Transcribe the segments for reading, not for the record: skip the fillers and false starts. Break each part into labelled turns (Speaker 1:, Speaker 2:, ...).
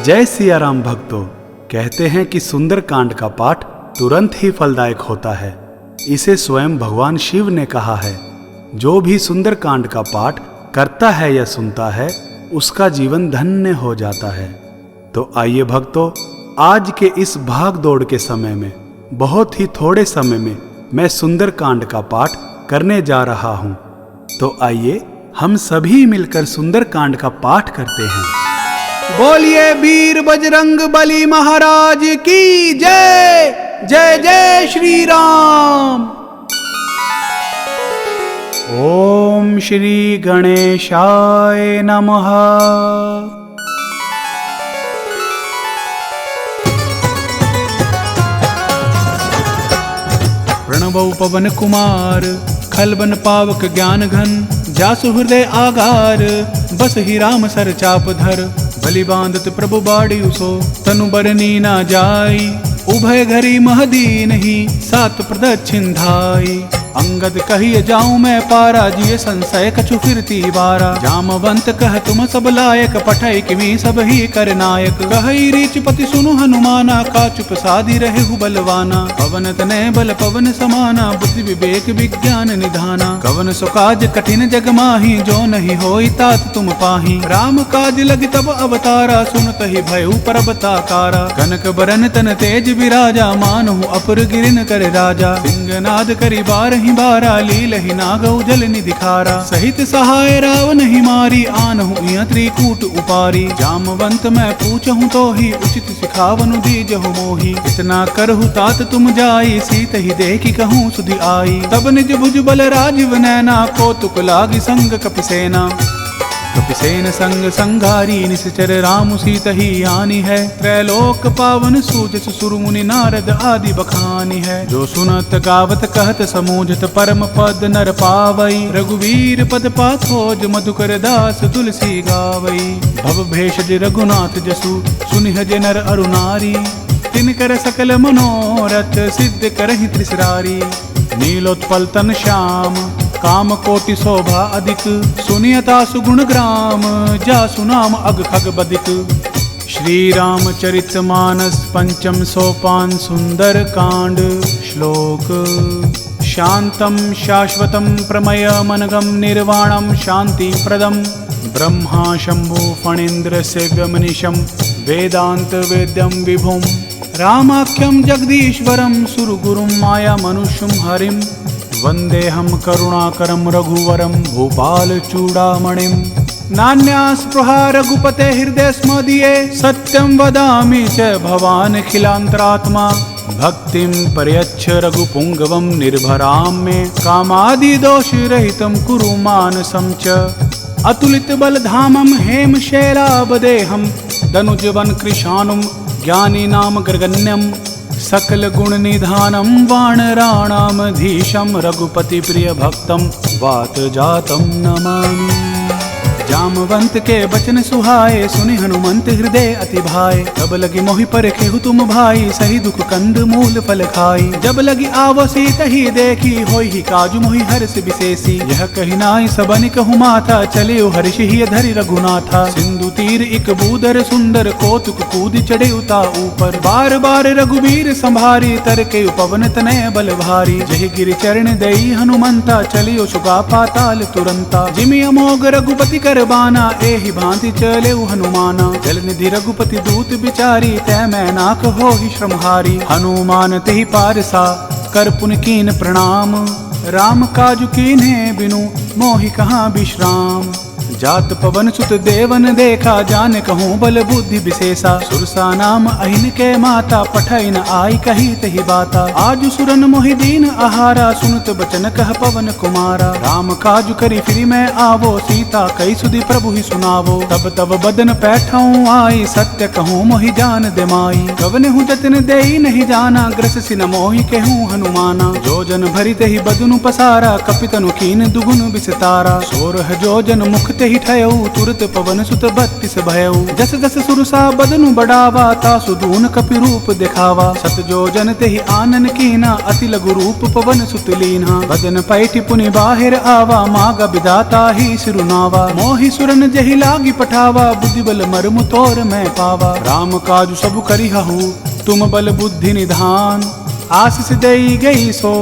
Speaker 1: जय सिया राम भक्तों। कहते हैं कि सुंदरकांड का पाठ तुरंत ही फलदायक होता है। इसे स्वयं भगवान शिव ने कहा है। जो भी सुंदरकांड का पाठ करता है या सुनता है उसका जीवन धन्य हो जाता है। तो आइए भक्तों, आज के इस भाग दौड़ के समय में बहुत ही थोड़े समय में मैं सुंदरकांड का पाठ करने जा रहा हूं। तो आइए हम सभी मिलकर सुंदरकांड का पाठ करते हैं। बोलिए वीर बजरंग बली महाराज की जय। जय जय श्री राम। ओम श्री गणेशाय नमः। प्रणवौ पवन कुमार खलबन पावक ज्ञान घन। जासु हृदय आगार बस ही राम सर चाप धर। बलि बांधत प्रभु बाड़ियु सो तनु बरनी ना जाई। उभय घरी महदीन ही सात प्रदक्षिण धाई। अंगद कहिए जाऊं मैं पारा जिये संशय कछु फिरती बारा। जामवंत कह तुम सब लायक पठै किमी सब ही कर नायक। कहई रीचपति सुनु हनुमाना का चुप साधी रहे हु बलवाना। पवन तनय बल पवन समाना बुद्धि विवेक विज्ञान निधाना। कवन सो काज कठिन जग माही जो नहीं होई तात तुम पाही। राम काज लग तब अवतारा सुनत ही भयउ परबताकारा। कनक बरन तन तेज विराजा मानहु अपुर गिरिन कर राजा। सिंहनाद करि बारहि बारा लीलहि नागौ जल निधिखारा। सहित सहाय रावण ही मारी आनहु इह त्रिकूट उपारी। जामवंत मैं पूछहु तो ही उचित सिखावनु दीजहु मोही। इतना करहु तात तुम जाई सीत ही देखी कहूँ सुधि आई। तब निज भुज बल राजीव नैना कौतुक लागी संग कपिसेना। कपिसेन संग संघारी निश्चर राम सीत ही आनी है। त्रैलोक पावन सूजस सुर मुनि नारद आदि बखानी है। जो सुनत गावत कहत समूझत परम पद नर पावई। रघुवीर पद पाथोज मधुकर दास तुलसी गावई। भव भेषज रघुनाथ जसु सुनिह जे नर अरु नारी। तिनकर सकल मनोरथ सिद्ध करहि त्रिसरारी। नीलोत्पल तन श्याम काम कोटि शोभा अधिक। सुनियता सुगुण ग्राम जासु नाम अग खग बदिक। श्री रामचरित मानस पंचम सोपान सुंदर कांड। श्लोक शांतम शाश्वतम प्रमय मनगम निर्वाणम शांति प्रदम। ब्रह्मा शंभु फणीन्द्र सेव्यमनिशम वेदांत वेद्यम विभुम। रामाख्यम जगदीश्वरम सुरगुरुम माया मनुष्यम हरिम। वंदेहम करुणाकरम रघुवरम भूपाल चूड़ामणिम। नान्या स्पृहा रघुपते हृदय स्म दिये। सत्यं वदामि च भवान् खिलांतरात्मा। भक्तिं पर्यच्छ रघुपुंगवं निर्भरां मे। कामादि दोष रहितं कुरु मानसं च। अतुलित बलधामं हेम शैलाबदेहं। दनुजवन कृशानुं ज्ञानी नाम ग्रगण्यम्। सकल गुण निधानम वानराणामधीशम। रघुपति प्रिय भक्तम वात जातम नमामि। जामवंत के बचन सुहाए सुनि हनुमंत हृदय अति भाए। तब लगी मोहि परखेहु तुम भाई सही दुख कंद मूल फल खाई। जब लगी आवसी तही देखी होई ही काजु मोहि हर्ष विशेषी। यह कही नाई सबनि कहु माथा चले हर्ष ही धरि रघुनाथा। सिंधु तीर एक बूदर सुंदर कौतुक कूद चढ़े उता ऊपर। बार बार रघुवीर संभारी तर के पवन तनय बल भारी। जहि गिर चरण दई हनुमंता चलियो सुगा पाताल तुरंता। जिमि अमोघ रघुपति कर बाना एहि भांति चले हनुमाना। जल निधि रघुपति दूत बिचारी तै मैं नाक हो ही श्रमहारी। हनुमान तेहि पारसा कर पुन कीन प्रणाम। राम काजु कीन्हे बिनु मोहि कहाँ विश्राम। जात पवन सुत देवन देखा जान कहूँ बल बुद्धि विशेषा। सुरसा नाम अहिन के माता पठै न आई कही तही बाता। आज सुरन मोहि दीन आहारा सुनत बचन कह पवन कुमारा। राम काजु करी फिर मैं आवो सीता कई सुधि प्रभु ही सुनावो। तब तब बदन पैठऊँ आई सत्य कहूँ मोहि जान दिमाई। कवन हूँ जतन देई नहीं जाना ग्रस सिन मोहि कहूँ हनुमाना। जो जन भरी तही बदनु पसारा कपितनु कीन दुगुन विस्तारा। सोरह जो जन मुख जही ठयऊ तुरत पवन सुत 32 भयऊ। जस जस सुरसा बदनु बढ़ावा तासु दून कपि रूप दिखावा। सत जो जन तेहि आनन कीना अति लघु रूप पवन सुत लीना। बदन पैठि पुनि बाहिर आवा मागा विदाता ही सिरुनावा। मोहि सुरन जही लागी पठावा बुद्धि बल मर्म तोर मैं पावा। राम काजु सब करिहु तुम बल बुद्धि निधान। आशीष देई गई सो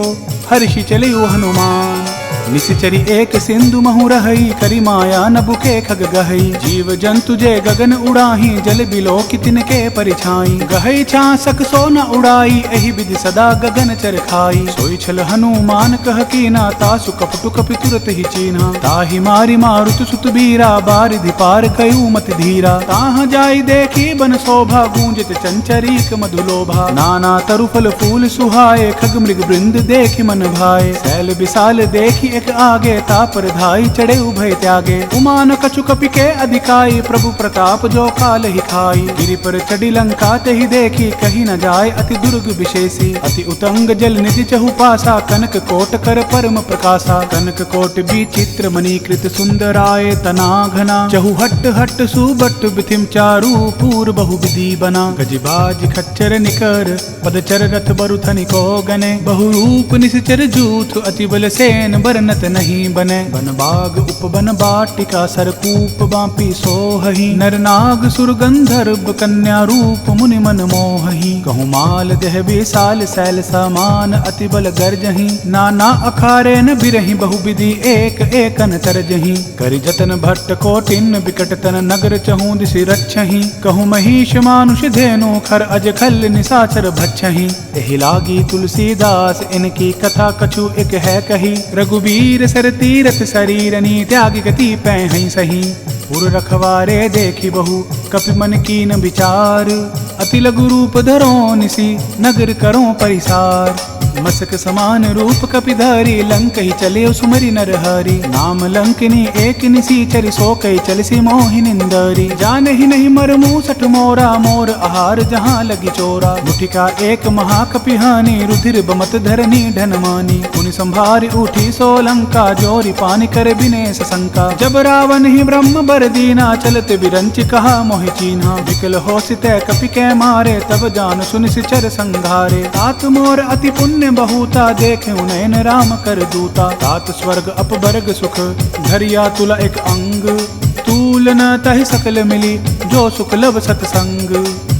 Speaker 1: हर्षि चलियो हनुमान। निश्चरी एक सिंधु महु रहई करी माया नबुके खग गहई। जीव जंतु जे गगन उड़ाही जल बिलो कितिन के परिछाई। गहई छासक सो न उड़ाई एहि विधि सदा गगन चर खाई। सोई छल हनुमान कह कीना तासु कपटु कपि तुरत ही चीन्हा। ताहि मारी मारुत सुत बीरा बारिधि पार कयू मत धीरा। ताहाँ जाई देखी बन शोभा गूंजत चंचरीक मधुलोभा। नाना तरु फल फूल सुहाए खग मृग वृंद देखि मन भाए। शैल विशाल देखी एक आगे तापर धाई चढ़े उभय त्यागे। उमान कछु कपि के अधिकाई प्रभु प्रताप जो काल ही खाई। गिरि पर चढ़ी लंका तेहि देखी कही न जाय अति दुर्ग विशेषी। अति उतंग जल निधि चहु पासा कनक कोट कर परम प्रकाशा। कनक कोट विचित्र मणिकृत सुंदराय तना घना। चहु हट हट सुबट बिथिम चारू पूर बहु विधि बना। गजबाज खच्चर निकर पदचर रथ बरुथनि को गने। बहुरूप निश्चर जूथ अति बल सेन बरनत नहीं बने। बन बाग उपवन बाटिका सरकूप बापी सोहहि। नर नाग सुर गंधर्व कन्या रूप मुनि मन मोहहि। कहूँ माल देह विशाल शैल समान अति बल गर्जहि। नाना अखारे न बिरहि बहुविधि एक एकन तरजहि। करि जतन भट्ट कोटिन विकट तन नगर चहूँ दिशि रक्षहि। कहूँ महिष मानुष धेनु खर अज खल निशाचर भक्षहि। एहि लागी तुलसीदास इनकी कथा कछु एक है कही। रघुबीर सर तीरथ शरीरनी त्यागी गति पैहै सही। पुर रखवारे देखी बहु कपि मन कीन विचार। अति लघु रूप धरो निसी नगर करो परिसार। मसक समान रूप कपिधारी लंक ही चले सुमरि नर हरि। नाम लंकिनी एक निसीचर सो कई चलसी मोहि निंदरी। जान ही नहीं मर मूसठ मोरा मोर आहार जहाँ लगी चोरा। मुठिका एक महाकपिहानी रुधिर बमत धरनी ढनमानी। पुनि संभारी उठी सो लंका जोरी पानी कर बिनेश शंका। जब रावण ही ब्रह्म बर दीना चलत बिरंच कहा मोहि चीन्हा। विकल हो सितै कपि के मारे तब जान सुनि सिचर संघारे। तात मोर अति पुण्य बहुता देखे नयन राम कर दूता। तात स्वर्ग अपवर्ग सुख धरिया तुला एक अंग। तूल न तहि सकल मिली जो सुख लब सतसंग।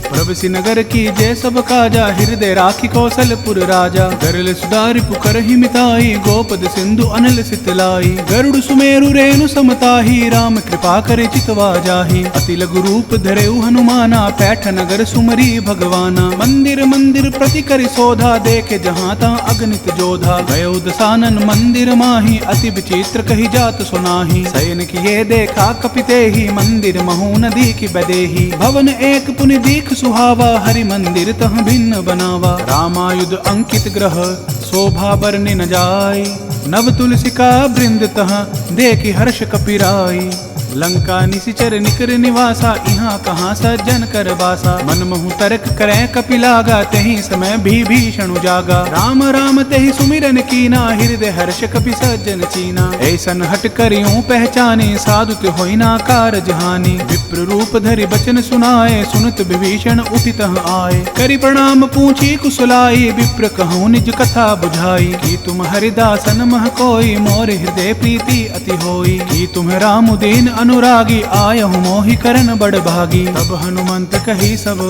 Speaker 1: प्रभसि नगर की जय सब काजा हृदय राखी कौशलपुर राजा। गरल सुधारि पुकर ही मिताई गोपद सिंधु अनल सितलाई। गरुड़ सुमेरु रेणु समताही राम कृपा करे चितवा जाही। अति लघु रूप धरेउ हनुमाना पैठ नगर सुमरी भगवाना। मंदिर मंदिर प्रति करि शोधा देखे जहाँ ता अगणित जोधा। गयो दसानन मंदिर माही अति विचित्र कही जात सुनाही। शयन किए देखा कपिते ही मंदिर महु नदी की बदेही। भवन एक पुनि दीख सुहावा हरि मंदिर तह भिन्न बनावा। रामायुध अंकित ग्रह शोभा बरने न जाय। नव तुलसिका बृंद तह देखी हर्ष कपिराई। लंका निशिचर निकर निवासा यहाँ कहाँ सज्जन कर बासा। मन महु तर्क करें कपि लागा तेहि समय भीषण जागा। राम राम तेहि सुमिरन कीना हृदय हर्ष कपि सज्जन चीना। ऐसन हट करियूं पहचाने साधुत होई ना कारज हानि। विप्र रूप धरि बचन सुनाए सुनत विभीषण उठित आए। करि प्रणाम पूछी कुशलाई विप्र कहूँ निज कथा बुझाई। कि तुम हरिदासन मह कोई मोर हृदय प्रीति अति होई। कि तुम राम दीन अनुरागी आयहु मोहि करन बड़ भागी। तब हनुमंत कही सब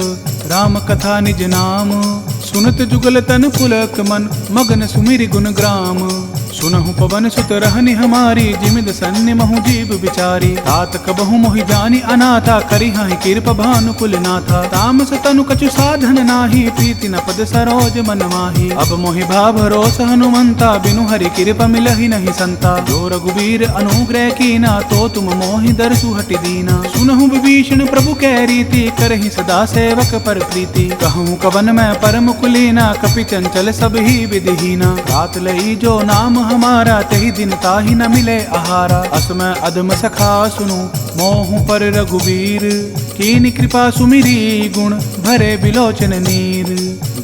Speaker 1: राम कथा निज नाम। सुनत जुगल तन पुलक मन मगन सुमिरि गुण ग्राम। सुनहु पवन सुत रहनि हमारी जिमिद सन्नि महु जीव विचारी। तात कबहु मोहि जानी अनाथा करी हाहि कृप भानुकुल नाथा। तामस तनु कछु साधन नाही प्रीति न पद सरोज मन माही। अब मोहि भाव भरोस हनुमंता बिनु हरि कृपा मिलहि नहीं संता। जो रघुबीर अनुग्रह कीना तो तुम मोहि दरसु हटि दीना। सुनहु विभीषण प्रभु कै रीति करहि सदा सेवक पर प्रीति। कहूँ कवन मैं परम कुलीना कपि चंचल सब ही विधिहीना। रात लई जो नाम हमारा तही दिन ताहि न मिले आहारा। असमय अदम सखा सुनु मोहु पर रघुबीर। कीनि कृपा सुमिरी गुण भरे बिलोचन नीर।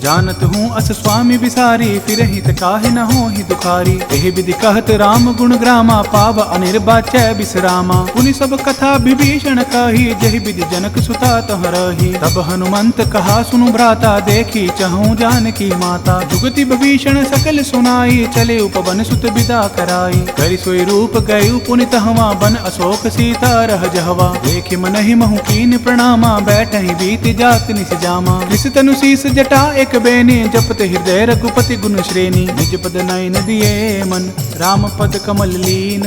Speaker 1: जानत हूँ अस स्वामी विसारी, फिर हित काहे न हो ही दुखारी। एहि विधि कहत राम गुण ग्रामा, पाव अनिर्वाच्य विश्रामा। पुनि सब कथा विभीषण कही, जहि विधि जनक सुता तह रही। तब हनुमंत कहा सुनु भ्राता, देखी चहूँ जानकी माता। जुगति विभीषण सकल सुनाई, चले उपवन सुत विदा कराई। करि सोई रूप गए पुनि तहवा, बन अशोक सीता रह जहवा। देखि मनहि महु कीन प्रणामा, बैठहि बीत जात निस जामा। कृष तनु शीस जटा एक बेनी, जपत हृदय रघुपति गुण श्रेणी। निज पद नयन दिए मन, राम पद कमल लीन।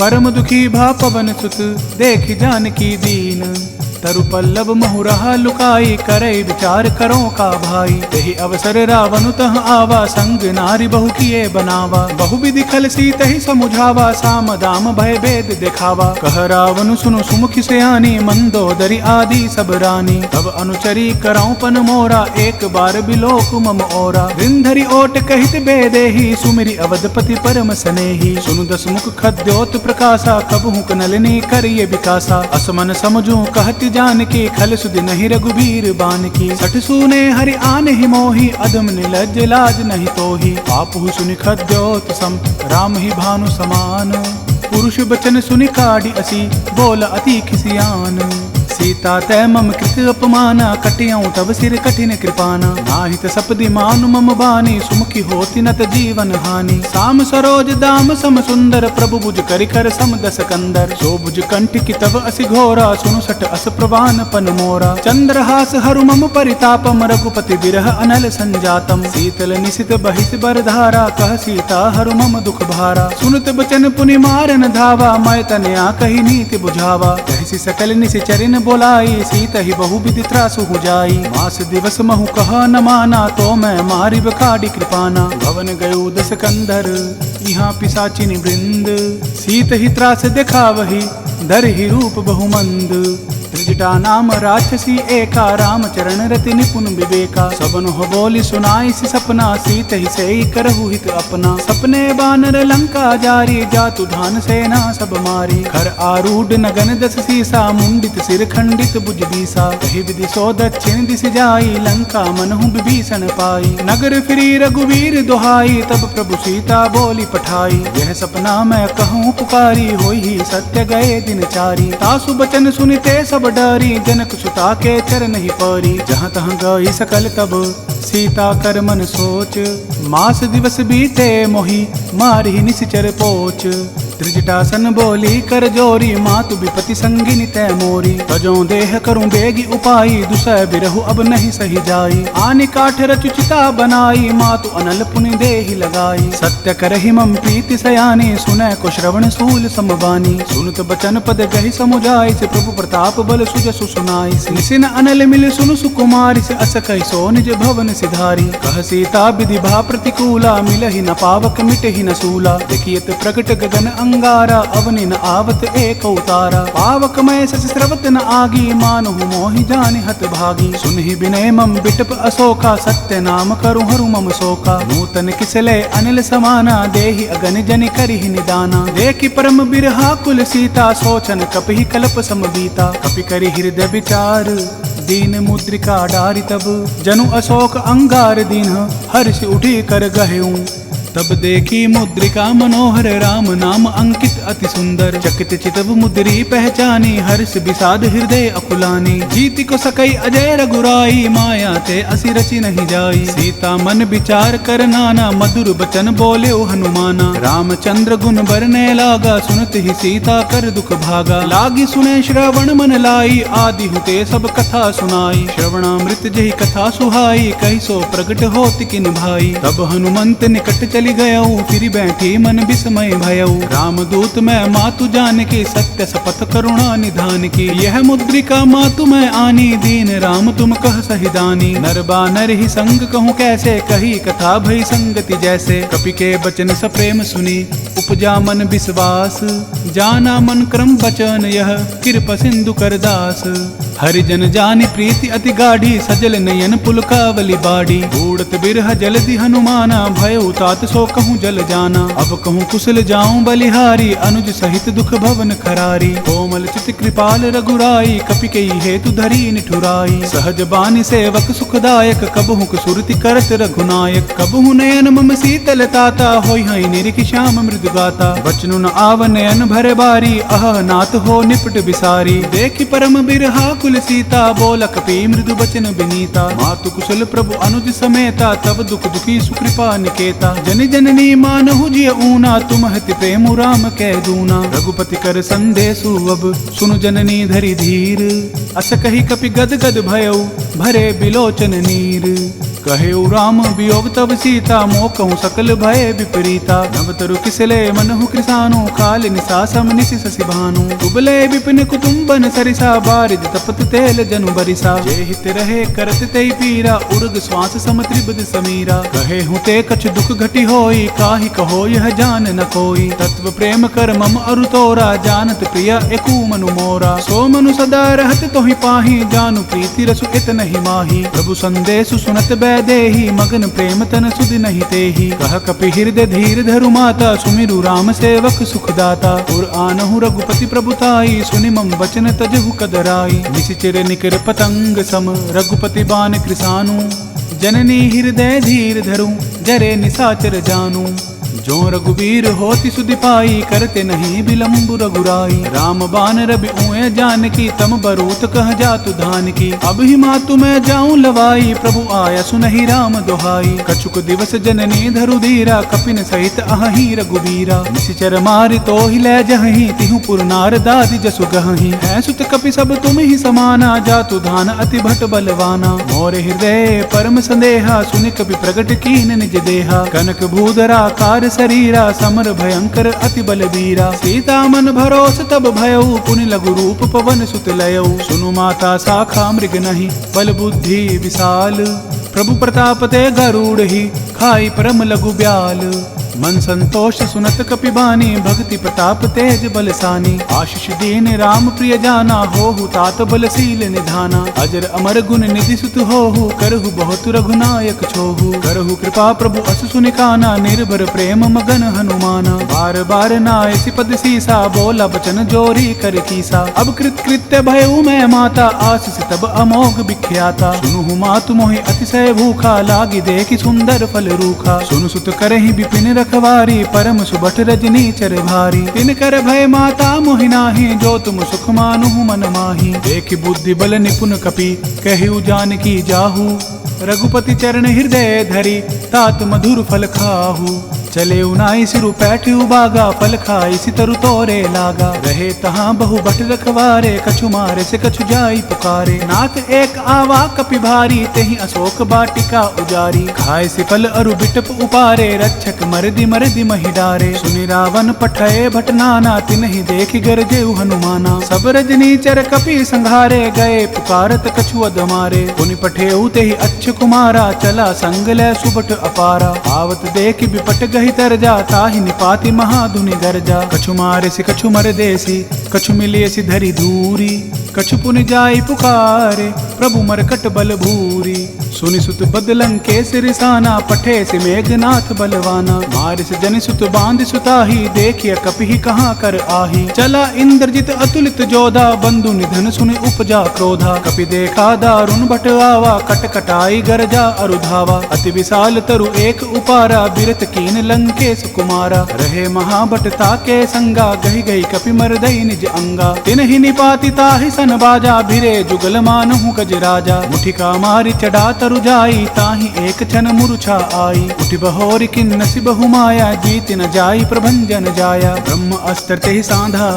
Speaker 1: परम दुखी भा पवन सुत, देखि जानकी दीन। तरु पल्लव महु रहा लुकाई, करे विचार करो का भाई। यही अवसर रावण तह आवा, संग नारी बहु किए बनावा। बहु विधि खल सीतहि समुझावा, साम दाम भय भेद दिखावा। कह रावण सुनु सुमुखी सयानी, मंदोदरी आदि सब रानी। तब अनुचरी करौ पन मोरा, एक बार बिलोक मम ओरा। रिंधरी ओट कहित बेदेही, सुमिरि अवधपति परम सनेही। सुनु दस मुख खद्योत प्रकाशा, कबहु कनलिनी करिए विकासा। असमन समझू कहत जानकी, खल सुधि नहीं रघुबीर बानकी। सठ सूने हरि आन ही मोही, अधम निलज्ज लाज नहीं तोही। आपहु सुनि खद्योत सम, राम ही भानु समान। पुरुष बचन सुनि काढ़ी असी, बोल अति खिसियान। सीता तै मम कृत अपमाना, कटियऊँ तब सिर कठिन कृपाना। नाहित सपदि मानु मम बानी, सुमुखी होती नत जीवन हानि। साम सरोज दाम सम सुंदर, प्रभु भुज करिकर सम दस कंदर। सो भुज कंठ की तब असि घोरा, सुनु सठ अस प्रवान पन मोरा। चंद्रहास हरु मम परितापम, रघुपति बिरह अनल संजातम। शीतल निशित बहित बरधारा, कह सीता हरु मम दुख भारा। सुनत बचन पुनि मारन धावा, मैं तनया कही नीति बुझावा। कहसी सकल निशि चरिन बोलाई, सीत ही बहु विधि त्रासु हो जाई। मास दिवस महु कहा न माना, तो मैं मारी बखाड़ी कृपाना। भवन गयो दस कंधर, यहाँ पिशाचिनी वृंद। सीत ही त्रास दिखावही, धर ही रूप बहुमंद। त्रिजटा नाम राक्षसी एका, राम चरण रति निपुण विवेका। सबन हो बोली सुनाई सी सपना, सीत ही से करहु हित अपना। सपने बानर लंका जारी, जातु धान सेना सब मारी। खर आरूढ़ नगन दस सीसा, मुंडित सिर खंडित भुज बीसा। कही विधि सो दक्षिण दिस जाई, लंका मनहु विभीषण पाई। नगर फिरी रघुवीर दुहाई, तब प्रभु सीता बोली पठाई। यह सपना मैं कहूँ पुकारी, होई ही सत्य गए दिन चारी। तासु बचन सुनिते सब डरी, जनक सुता के चरण ही परी। जहाँ तहाँ गई सकल तब, सीता कर मन सोच। मास दिवस बीते मोही, मारी निश्चर पोच। त्रिजटासन बोली कर जोरी, मातु विपति संगिनी तै मोरी। तजों देह करूं बेगी उपाई, दुसह बिरहु अब नहीं सही जाई। आनि काठ रचु चिता बनाई, मातु अनल पुनि देहि लगाई। सत्य करहि मम प्रीति सयानी, सुनै को श्रवण सूल समबानी। सुनत बचन पद गहि समुझाई, से प्रभु प्रताप बल सुजसु सुनाई। निसिन अनल मिल सुनु सुकुमारी, से अस कहि सो निज भवन सिधारी। कह सीता विधि भा प्रतिकूला, मिलहि न पावक मिटहि न सूला। देखियत प्रकट गगन अंगारा, अवनि न आवत एक उतारा। पावक मैं सस स्रवत न आगी, मानुहु मोहि जानि हत भागी। सुनहि विनय मम बिटप अशोका, सत्य नाम करु हरु मम शोका। नूतन किसले अनिल समाना, देहि अगन जनि करिहि निदाना। देखि परम बिरहा कुल सीता, सोचन कपिहि कल्प सम बीता। कपि करि हृदय विचार, दीन मुद्रिका डारि तब। जनु अशोक अंगार दीन, हर्ष उठी कर गहेऊं। तब देखी मुद्रिका मनोहर, राम नाम अंकित अति सुंदर। चकित चितव मुद्री पहचानी, हर्ष विषाद हृदय अकुलानी। जीति को सकई अजय रघुराई, माया ते असि रचि नहीं जाई। सीता मन विचार कर नाना, मधुर बचन बोले हनुमाना। रामचंद्र गुण बरने लागा, सुनत ही सीता कर दुख भागा। लागी सुने श्रवण मन लाई, आदि हुते सब कथा सुनाई। श्रवणामृत जही कथा सुहाई, कही सो प्रगट होत किन भाई। तब हनुमंत निकट चली गयऊ, फिर बैठी मन विस्मय भयऊ। रामदूत मैं मातु जान के, सत्य सपथ करुणा निधान की। यह मुद्रिका मातु मैं आनी, दीन राम तुम कह सहिदानी। नर बानर ही संग कहूँ कैसे, कही कथा भई संगति जैसे। कपि के बचन सप्रेम सुनी, उपजा मन विश्वास। जाना मन क्रम बचन यह, कृप सिंधु कर दास। हरिजन जानि प्रीति अति गाढ़ी, सजल नयन पुलकावली बाड़ी। बूढ़त बिरह जलधि हनुमाना, भयउ तात सो कहूँ जल जाना। अब कहूँ कुशल जाऊं बलिहारी, अनुज सहित दुख भवन खरारी। कोमल चित कृपाल रघुराई, कपि कई हेतु धरी निठुराई। सहज बानी सेवक सुखदायक, कबहु सुरति करत रघुनायक। कबहु नयन मम शीतल ताता, होई हई निरिख श्याम मृदु गाता। बचनु न आव नयन भरे बारी, अह नाथ हो निपट बिसारी। देखि परम बिरहा कुल सीता, बोल कपि मृदु बचन बिनीता। मातु कुशल प्रभु अनुज समेता, तब दुख दुखी सुकृपा निकेता। जन जननी मानहु जिय ऊना, तुम हति प्रेम राम कै दूना। रघुपति कर संदेशु अब, सुनु जननी धरि धीर। अस कही कपि गद गद भयउ, भरे बिलोचन नीर। कहे राम वियोग तब सीता, मो कहूँ सकल भय विपरीता। नव तरु किसले मनहु कृसानु, काल निसा सम निशि शशि भानु। उबले विपिन कुटुम्बन सरिसा, बारिज तपत तेल जनु बरिसा। जे हित रहे करत तेई पीरा, उर्ग श्वास सम त्रिबद समीरा। कहे हूँ ते कछ दुख घटी होई, काहि कहो यह जान न कोई। तत्व प्रेम कर मम अरु तोरा, जानत प्रिय एकु मनु मोरा। सो मनु सदा रहत तोहि पाहि, जानु प्रीति रसु इत नहीं माही। प्रभु संदेशु सुनत देहि, मगन प्रेम तन सुध नहीं तेहि। कह कपि हृदय धीर धरु माता, सुमिरु राम सेवक सुखदाता। और आनहु रघुपति प्रभुताई, सुनि मम वचन तजहु कदराई। निशिचर निकर पतंग सम, रघुपति बान कृसानु। जननी हृदय धीर धरु, जरे निसाचर जानु। जो रघुबीर होति सुधि पाई, करते नहीं बिलम्बु रघुराई। राम बान रवि उए जानकी, तम बरूत कह जातु धान की। अब ही मातु मैं जाऊं लवाई, प्रभु आया सुनहि राम दोहाई। कछुक दिवस जननी धरु धीरा, कपिन सहित अहि रघुबीरा। निशिचर मारि तो ही लै जहि, तिहु पुर नार दादि जसु गहि। है सुत कपि सब तुम ही समाना, जातु धान अति भट बलवाना। मोर हृदय परम संदेहा, सुनि कपि प्रगट कीन निज देहा। कनक भूधरा कार शरीरा, समर भयंकर अति बलबीरा। सीता मन भरोस तब भयउ, पुनि लघु रूप पवन सुत लयउ। सुनु माता शाखा मृग नहीं, बल बुद्धि विशाल। प्रभु प्रताप ते गरुड़ ही, खाई परम लघु ब्याल। मन संतोष सुनत कपि बानी, भक्ति प्रताप तेज बलसानी। आशीष दीन राम प्रिय जाना, होहु तात बलशील निधाना। अजर अमर गुण निधि सुत होहु, करहु बहुत रघुनायक छोहु। करहु कृपा प्रभु अस सुनिकाना, निर्भर प्रेम मगन हनुमाना। बार बार नायसि पद सीसा, बोला बचन जोरी कर कीसा। अब कृत कृत्य भयउ मैं माता, आशीष तब अमोघ विख्याता। सुनु मातु मोहि अतिशय भूखा, लागी देखि सुंदर फल रूखा। सुनु सुत करहि विपिन रखवारी, परम सुबठ रजनी चर भारी। तिन कर भय माता मोहि नाही, जो तुम सुख मानुहु मन माही। देखि बुद्धि बल निपुण कपि, कहु जानकी जाहु। रघुपति चरण हृदय धरि, तात मधुर फल खाहु। चले उनाई सिरु पैठ उबागा, फल खाई सितरु तोरे लागा। रहे तहाँ बहु बट रखवारे, कछु मारे से कछु जाई पुकारे। नाथ एक आवा कपि भारी, तेहि अशोक बाटिका उजारी। खाए से फल अरु बिटप उपारे, रक्षक मरदि मरदि महि डारे। सुनि रावण पठये भटनाना, तिनहि देखि गरजेउ हनुमाना। सब रजनी चर कपि संघारे, गए पुकारत कछु अधमारे। पुनि पठेउ तेहि अच्छ कुमारा, चला संग लै सुबट अपारा। आवत देखि बिपट गहि तर जा, ताहि निपाति महाधुनि गरजा। कछु मारे से कछु मर देसी, कछु मिलिए सी धरी धूरी। कछु पुनि जाई पुकारे, प्रभु मरकट बल भूरी। सुनि सुत बदलं के सिरिसाना, पठे से मेघनाथ बलवाना। मार से जनि सुत बांध सुताही, देखिय कपि कहाँ कर आही। चला इंद्रजित अतुलित जोधा, बंधु निधन सुनि उपजा क्रोधा। कपि देखा दारुण भट आवा, कट कटाई गरजा अरुधावा। अति विशाल तरु एक उपारा, बिरत कीन लंकेश कुमारा। रहे महाभटता के संगा, गही गही कपि मरदई निज अंगा। तिनहि निपाति ताहि सन बाजा, भिरे जुगल मानहु गज राजा। मुठिका मारि चढ़ा तरु जाई, ताहि एक क्षण मूर्छा आई। उठि बहोरि किन्नसि बहु माया, जीत न जाई प्रभंजन जाया। ब्रह्म अस्त्र तेहि साधा,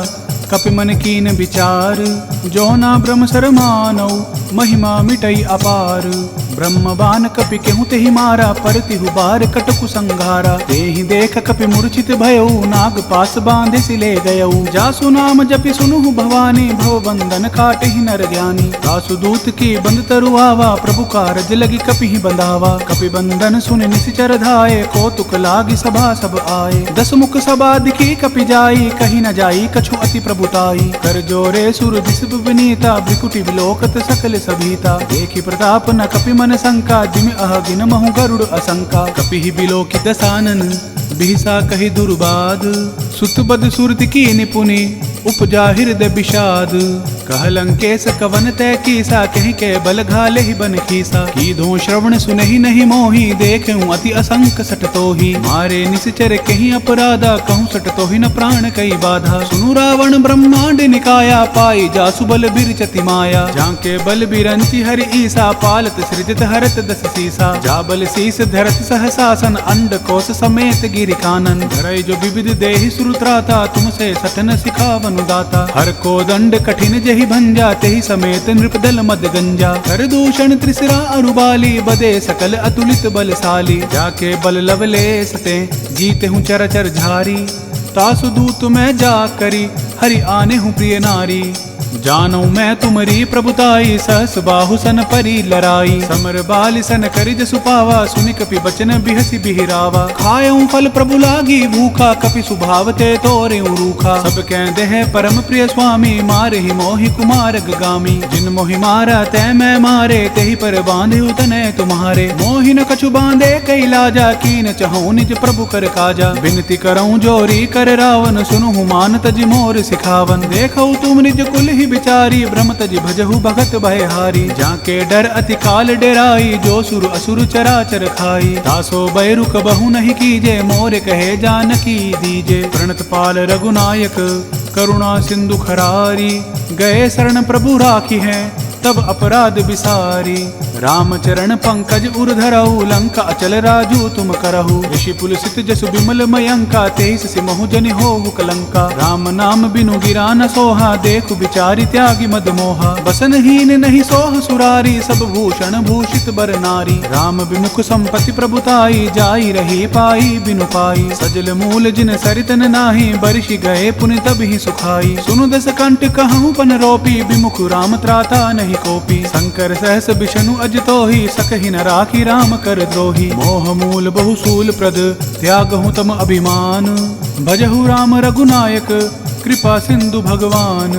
Speaker 1: कपि मन कीन विचार। जो ना ब्रह्म सर मानौ, महिमा मिटई अपार। ब्रह्म बान कपि केहु तेहि मारा, परतिहु बार कटकु संघारा। तेहि देख कपि मूर्छित भयउ, नाग पास बांधे सिले गयउ। जासु नाम जपि सुनुहु भवानी, भव बंधन काटहि नर ज्ञानी। तासु दूत की बंद तरु आवा, प्रभु कारज लगी कपि बंधावा। कपि बंधन सुनि निशिचर धाये, कौतुक लागी सभा सब आए। दस मुख सभा दिखी कपि जाई, कही न जाई कछु अति प्रभुताई। कर जोरे सुर दिस विनीता, भ्रिकुटि विलोकत सकल सभीता। देखि प्रताप न कपि मन वन संका जिमि अहगिन महु गरुड़ असंका कपिहि बिलोकित सानन बिहिसा कहि दुर्बाद सुत बद सुरति की निपुनि उपजा हृदय विषाद कह लंकेश कवन तय कीसा कहीं के बल घाले ही बन खीसा की धो श्रवण सुनहि नहीं मोही देखूं अति असंक सट तो ही मारे निश्चर कहीं अपराधा कहूँ सट तो ही न प्राण कई बाधा सुनु रावण ब्रह्मांड निकाया पाई जासु बल बिरचति माया जाके बल बिरंची हरि ईसा पालत सृजत हरत दस सीसा जा बल शीस धरत सहसासन अंड कोश समेत गिरि कानन धरई जो विविध देहि सुरुत्राता तुमसे सटन सिखावनु दाता हर को दंड कठिन जहि भंजा तेहि समेत नृपदल मद गंजा कर दूषण त्रिसरा अरुबाली बदे सकल अतुलित बलशाली जाके बल लवले सते जीते हूँ चरचर झारी तासु दूत मैं जा करी हरि आने हूँ प्रिय नारी जानो मैं तुमरी प्रभुताई सहस बाहु सन परी लराई समर बाल सन करि जसु पावा सुनि कपि बचन बिहसी बिहिरावा खायऊं फल प्रभु लागी भूखा कपि सुभावते तोरे रूखा सब कह देह परम प्रिय स्वामी मारे ही मोहि कुमार गामी जिन मोहि मारा तै मैं मारे तेहि पर बांधे उतने तुम्हारे मोहि न कछु बांधे कई लाजा कीन चहु निज प्रभु कर काजा बिनती करऊं जोरी कर रावण सुनु मान तज मोर सिखावन देखो तुम निज कुल ही बिचारी भ्रम तज भजहु भगत भयहारी जाके डर अति काल डेराई जो सुर असुर चराचर खाई तासो बैरुक बहु नहीं कीजे मोर कहे जानकी दीजे प्रणत पाल रघुनायक करुणा सिंधु खरारी गए शरण प्रभु राखी है तब अपराध विसारी रामचरण पंकज उर्धरऊ लंका अचल राजू तुम करहु ऋषि पुलसित जसु विमल मयंका तेईस सिमहु जनि होहु कलंका राम नाम बिनु गिरा न सोहा देखु बिचारी त्यागी मद मोहा बसनहीन नहीं सोह सुरारी सब भूषण भूषित बर नारी राम विमुख संपत्ति प्रभुताई जाई रही पाई बिनु पाई सजल मूल जिन सरितन नाही बरिशि गए पुनि तब ही सुखाई सुनु दस कंठ कहूँ पन रोपी विमुख राम त्राता नहीं कोपी शंकर सहस विष्णु अज तो ही सकहि न राखी राम कर द्रोही मोह मूल बहुसूल प्रद त्यागहु तम अभिमान भजहु राम रघुनायक कृपा सिंधु भगवान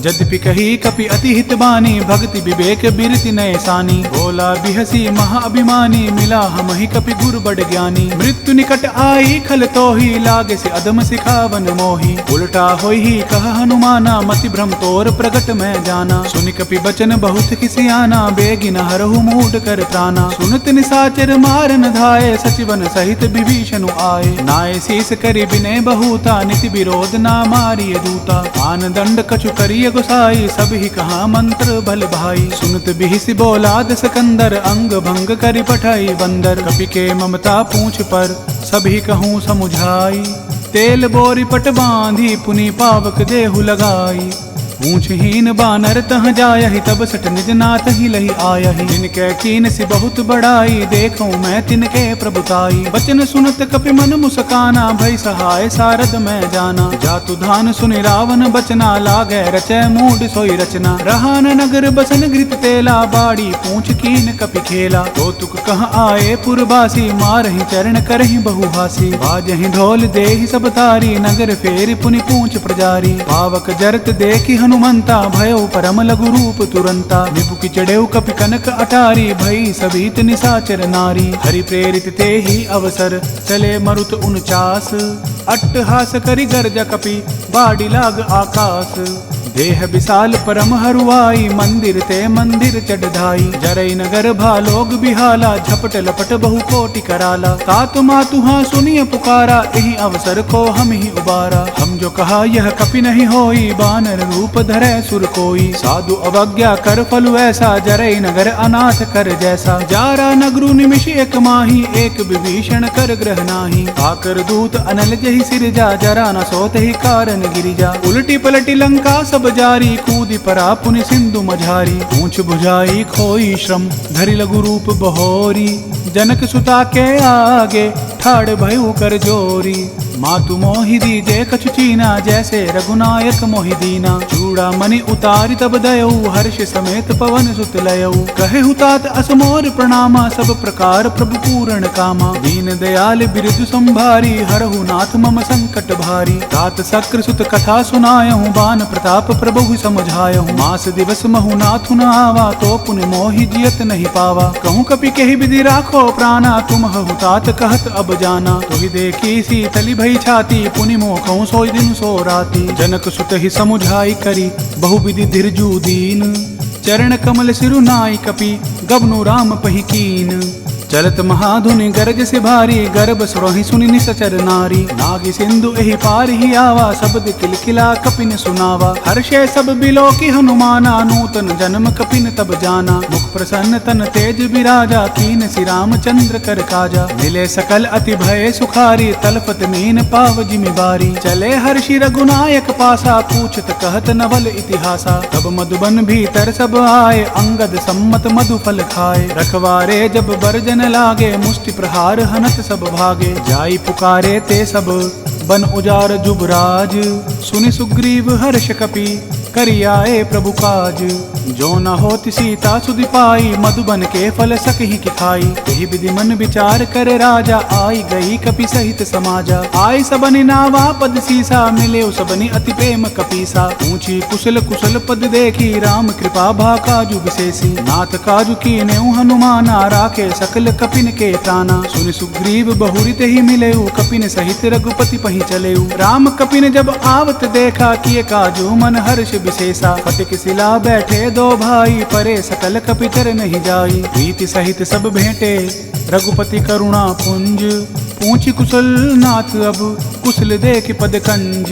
Speaker 1: यद्यपि कही कपि अति हित बानी भक्ति विवेक बिरति नय सानी बोला बिहसी महाअभिमानी मिला हम ही कपि गुर बड़ ज्ञानी मृत्यु निकट आई खल तो ही लागे से अदम सिखावन मोही उल्टा होई ही कह हनुमाना मति भ्रम तोर प्रगट मैं जाना सुनि कपि बचन बहुत किसियाना बेगिन हरहु मूड कर प्राणा सुनत निसाचर मारन धाये सचिवन सहित विभीषण आए नाय शीस करि बिने बहुता निति विरोध ना मारिय दूता आन दंड कछु करिय गोसाई सब ही कहा मंत्र भल भाई सुनत बिहिसी बोला दस कंदर अंग भंग करि पठाई बंदर कपि के ममता पूछ पर सभी कहूँ समुझाई तेल बोरी पट बांधी पुनि पावक देहु लगाई पूछहीन बानर तह जायहि तब सट निज नाथ ही लही आयहि जिनके कीन सी बहुत बड़ाई देखूं मैं तिनके प्रभुताई बचन सुनत कपि मन मुस्काना भई सहाय सारद मैं जाना जातु धान सुनि रावण बचना लागे रचै मूड सोई रचना रहा न नगर बसन घृत तेला बाड़ी पूछ कीन कपि खेला तो तुक कह आए पुरबासी मारहि चरण करहि बहुहासी बाजहि ढोल देहि सब तारी नगर फेरि पुनि पूछ प्रजारी पावक जरत देखि हनुमंता भयो परम लघु रूप तुरंता निपुकी चढ़ेउ कपि कनक अटारी भई सभीत निसाचर नारी हरि प्रेरित ते ही अवसर चले मरुत 49 अट्टहास करि गर्ज कपि बाड़ी लाग आकाश देह विशाल परम हरुआई मंदिर ते मंदिर चढ़ाई जरई नगर भालोग बिहाला झपट लपट बहु कोटि कराला तात मातु हाँ सुनिय पुकारा यही अवसर को हम ही उबारा हम जो कहा यह कपि नहीं होई बानर रूप धरे सुर कोई साधु अवज्ञा कर फलु ऐसा जरई नगर अनाथ कर जैसा जारा नगरु निमिष एक माही एक विभीषण कर ग्रह नाही आकर दूत अनल जही सिरजा जरा न सोत ही कारण गिरिजा उलटी पलटी लंका सब जारी कूदी परा पुनि सिंधु मझारी पूछ बुझाई खोई श्रम धरि लघु रूप बहोरी जनक सुता के आगे ठाड़ भयु कर जोरी मातु मोहि दीजे कछु चीना, जैसे रघुनायक मोहि दीना। चूड़ा मणि उतारी तब दयऊ, हर्ष समेत पवन सुत लयऊ। कहे हुतात असमोर प्रणामा, सब प्रकार प्रभु पूर्ण कामा। दीन दयाल बिरजु संभारी, हरहु नाथ मम संकट भारी। तात सक्र सुत कथा सुनायहूँ, बान प्रताप प्रभु समझायहूँ। मास दिवस महु नाथु न आवा, तो पुनि मोहि जियत नहीं पावा। कहूँ कपि केहि विधि राखो प्राणा, तुम हुतात कहत अब जाना। तोहि देखी शीतली भई छाती, पुनि मोह कहूँ सोई दिन सो राती। जनक सुत ही समुझाई करी, बहु विधि धीरजु दीन। चरण कमल सिरु नाई कपि, गबनु राम पहि कीन। चलत महाधुनि गरज से भारी, गर्भ सुरहि सुनि निसचर नारी। नागी सिंधु एहि पार ही आवा, शब्द किलकिला कपिन सुनावा। हर्षे सब बिलो की हनुमाना, नूतन जन्म कपिन तब जाना। मुख प्रसन्न तन तेज विराजा, कीन श्री रामचंद्र कर काजा। मिले सकल अति भय सुखारी, तलपत मीन पाव जिमि बारी। चले हर्षि रघुनायक पासा, पूछत कहत नवल इतिहासा। तब मधुबन भीतर सब आए, अंगद सम्मत मधु फल खाए। रखवारे जब बरजन लागे, मुष्टि प्रहार हनत सब भागे। जाई पुकारे ते सब, बन उजार जुबराज। सुनि सुग्रीव हर्ष कपि, करि आए प्रभु काज। जो न होति सीता सुधि पाई, मधुबन के फल सकहि कि खाई। यही विधि मन विचार करे राजा, आई गई कपि सहित समाजा। आई सबनि नावा पद सीसा, मिले सबनि अति प्रेम कपीसा। ऊंची कुशल कुशल पद देखी, राम कृपा भा काजु विशेषी। नाथ काजु कीनेउ हनुमाना, राखे सकल कपिन के प्राणा। सुनि सुग्रीव बहुरित ही मिलेउ, कपिन सहित रघुपति पहि चलेउ। राम कपिन जब आवत देखा, किए काजु मन हर्ष विशेषा। फटिक सिला बैठे दो भाई, परे सकल कपितर नहीं जाई। प्रीति सहित सब भेंटे, रघुपति करुणा पुंज। पूछी कुशल नाथ अब, कुशल देख पद कंज।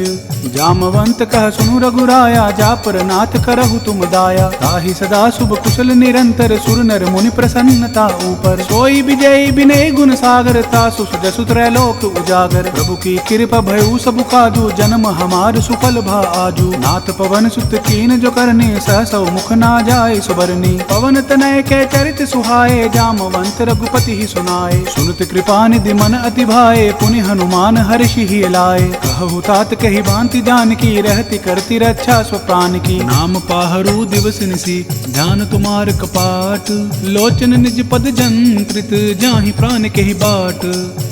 Speaker 1: जामवंत कह सुनु रघुराया, जा पर नाथ करहु तुम दाया। ताहि सदा शुभ कुशल निरंतर, सुर नर मुनि प्रसन्नता ऊपर। सोई विजय विनय गुण सागर, तासु सुजसु त्रैलोक उजागर। प्रभु की कृपा भयउ सब काजू, जन्म हमार सुफल भा आजू। नाथ पवन सुत कीन जो करनी, सहसौ मुख ना जाय सुबरनी। पवन तनय के चरित सुहाए, जामवंत रघुपति ही सुनाए। सुनत कृपा निधि मन अति भाए, पुनि हनुमान हर्षि ही लाए। कहु तात कही भांति जानकी, रहती करती रक्षा स्वप्राण की। नाम पाहरु दिवस निसी, ध्यान तुम्हार कपाट। लोचन निज पद जंत्रित, जाहि प्राण केहि बाट।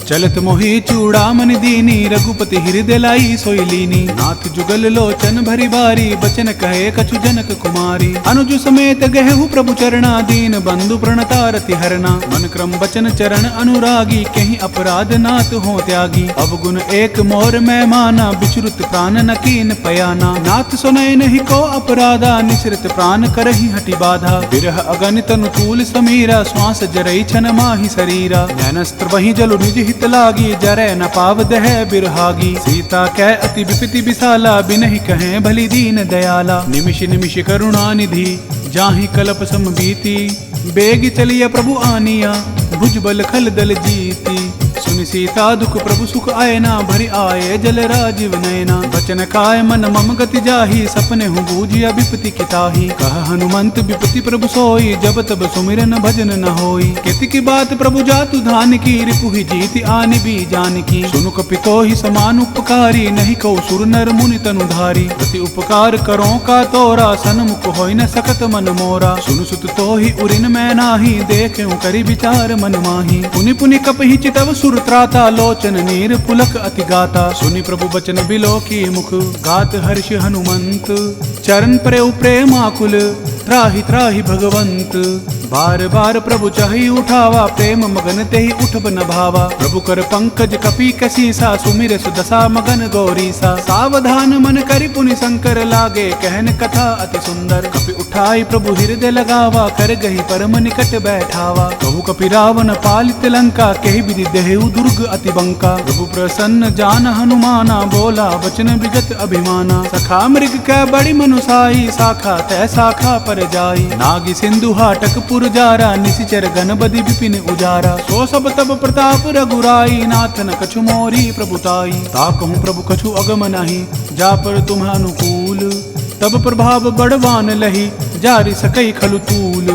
Speaker 1: चलत मोहि चूड़ामणि दीनी, रघुपति हृदय लाई सोई लीनी। नाथ जुगल लोचन भरी बारी, बचन कहे कछु जनक कुमारी। अनुज समेत गहु प्रभु चरणा, दीन बंधु प्रणतारति हरना। मन क्रम बचन चरण अनुरागी, कहीं अपराध नाथ हो त्यागी। अवगुण एक मोर मैं माना, विचरुत प्राण न कीन पयाना। नाथ सुनय नहीं को अपराधा, निसृत प्राण करहि हटि बाधा। बिरह अगणित अनुकूल समीरा, श्वास जरई छन माहि शरीरा। नैनस्त्र वही जलु निज हित लागी, जरै न पाव दह बिरहागी। सीता कै अति विपति विशाला, बिनहि कहें भली दीन दयाला। निमिष निमिष करुणा निधि, जाहि कलप सम बीती। बेग चलिया प्रभु आनिया, भुजबल खल दल जीती। सुनि सीता दुख प्रभु सुख आयना, भरि आए जल राजीव नयना। बचन काय मन मम गति जाहि, सपने हूँ बूझिया विपति किताही। कह हनुमंत विपति प्रभु सोई, जब तब सुमिरन भजन न होई। केतिकी बात प्रभु जातु धान की, रिपुहि जीति आनि भी जानकी। सुनु कपितो ही समान उपकारी, नहीं कौ सुर नर मुनि तनुधारी। प्रति उपकार करो का तोरा, सन्मुख होई न सकत मन मोरा। सुनु सुत तो ही उरिन मैं नाही, देखूं करि विचार मन माही। पुनि पुनि कपहि चितव सुर त्राता, लोचन नीर पुलक अति गाता। सुनि प्रभु बचन बिलो की मुख, गात हर्ष हनुमंत। चरण प्रेउ प्रेमाकुल, त्राहि त्राहि भगवंत। बार बार प्रभु चाहि उठावा, प्रेम मगन तेहि उठब न भावा। प्रभु कर पंकज कपि कसीसा, सुमिर सुदशा मगन गौरीसा। सावधान मन करि पुनि शंकर, लागे कहन कथा अति सुंदर। कपि उठाई प्रभु हृदय लगावा, कर गही परम निकट बैठावा। कहु कपि रावण पालित लंका, केहि विधि देहु दुर्ग अति बंका। प्रभु प्रसन्न जान हनुमाना, बोला वचन विगत अभिमाना। सखा मृग कै बड़ी मनुसाई, शाखा तै शाखा पर जाई। नागी सिंधु हाटक जारा, निशिचर गणबदी विपिन उजारा। सो सब तब प्रताप रघुराई, नाथ न कछु मोरी प्रभुताई। ताकहूँ प्रभु कछु अगम नहीं, जा पर तुम अनुकूल। तब प्रभाव बड़वान लही, जारि सकई खलु तूल।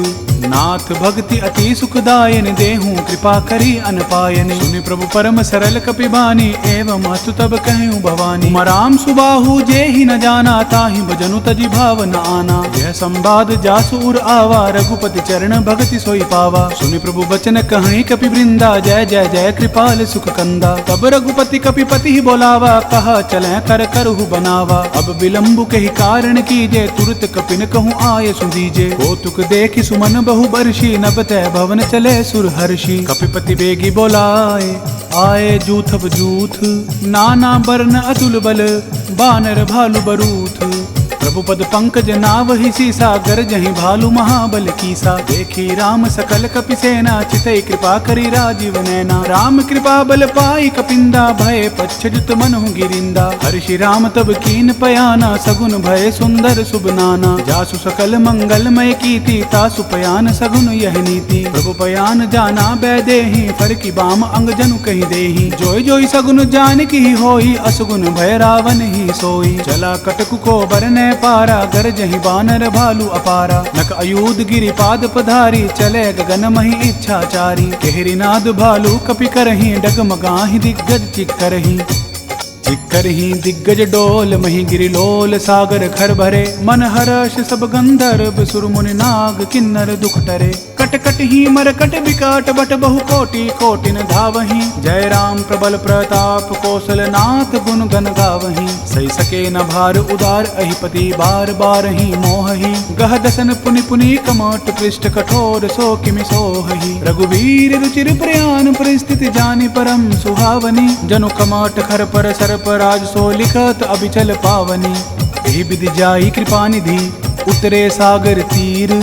Speaker 1: नाथ भक्ति अति सुखदायन, देहूं कृपा करी अनपायन। सुनि प्रभु परम सरल कपिबानी, एवं अतु तब कहूँ भवानी। मराम सुबाहु जे ही न जाना, ताहि भजनु तजि भाव न आना। यह संवाद जासु उर आवा, रघुपति चरण भगति सोई पावा। सुनि प्रभु बचन कहीं कपि वृंदा, जय जय जय कृपाल सुख कंदा। तब रघुपति कपिपति ही बोलावा, कहा चलें कर करहु बनावा। अब विलंबु के ही कारण कीजे, तुरत कपिन कहूँ आये सुदीजे। कौतुक देखि सुमन बहु बर्षि, नभ तै भवन चले सुर हर्षि। कपिपति बेगी बोलाए, आए जूथब जूथ, नाना बरन अतुल बल, बानर भालु बरूथ। प्रभु पद पंकज नावहि सीसा, गरजहि भालु महाबल कीसा। देखी राम सकल कपि सेना, चितई कृपा करी राजीव नैना। राम कृपा बल पाई कपिंदा, भय पच्छजुत मनहु गिरिंदा। हर्षि राम तब कीन पयाना, सगुन भय सुंदर शुभ नाना। जासु सकल मंगलमय कीति, तासु पयान सगुन यह नीति। प्रभु पयान जाना बैदेहि, फर की बाम अंग जनु कहि देहि। जोई जोई सगुन जानकी होई, असगुन भय रावण ही सोई। चला कटकु को बरने पारा, गरजहि बानर भालु अपारा। नक अयूध गिरि पाद पधारी, चले गगन मही इच्छाचारी। केहरी नाद भालु कपि करहि, डगमगाहि दिग्गज चिक्करहि। चिक्करहि दिग्गज डोल, मही गिरि लोल सागर खर भरे। मन हर्ष सब गंधर्व, सुर मुनि नाग किन्नर दुख टरे। कट कट ही मरकट विकट, बट बहु कोटि कोटिन धावहि। जय राम प्रबल प्रताप, कौशल नाथ गुण गण गावहि। सही सके न भार उदार, अहिपति बार बार ही मोहहि। गह दसन पुनि पुनि कमट, पृष्ठ कठोर सो किमि सोहहि। रघुवीर रुचिर प्रयान, परिस्थिति जानि परम सुहावनी। जनु कमट खर पर सर पर, राज सो लिखत अबिचल पावनी। एहि विधि जाई कृपा निधि, उतरे सागर तीर।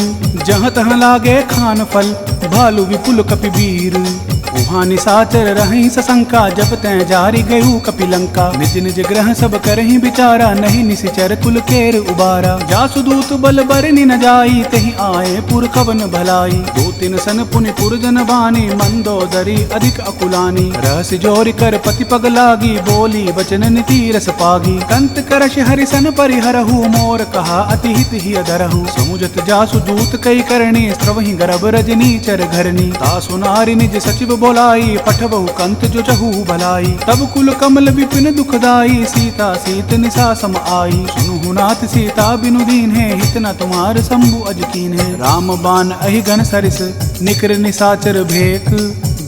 Speaker 1: जहाँ तहाँ लागे खान फल, भालु विपुल कपिवीर। वहाँ निशाचर रही सशंका, जब तैं जारी गयु कपिलंका। निज निज ग्रह सब करहि विचारा, नहीं निशिचर कुल केर उबारा। जासु दूत बल बरनि न जाई, तहि आए पुर कवन भलाई। दो तिन सन पुनि पुरजन बानी, मंदोदरी अधिक अकुलानी। रहस्य जोरि कर पति पग लागी, बोली वचन नीति रस पागी। कंत करश हरिसन परिहरहु, मोर कहा अति हित ही अधरहु। समुझत जासु दूत कई करणी, स्रवहि गर्भ रजनी चर घरनी। तासु नारी निज सचिव बोलाई, पठबहु कंत जो चहु भलाई। तब कुल कमल विपिन दुखदाई, सीता सीत निशा सम आई। सुनु नाथ सीता बिनु दीन है, हित न तुम्हार शंभु अज कीन है। राम बाण अहि घन सरिस, निकर निशाचर भेक।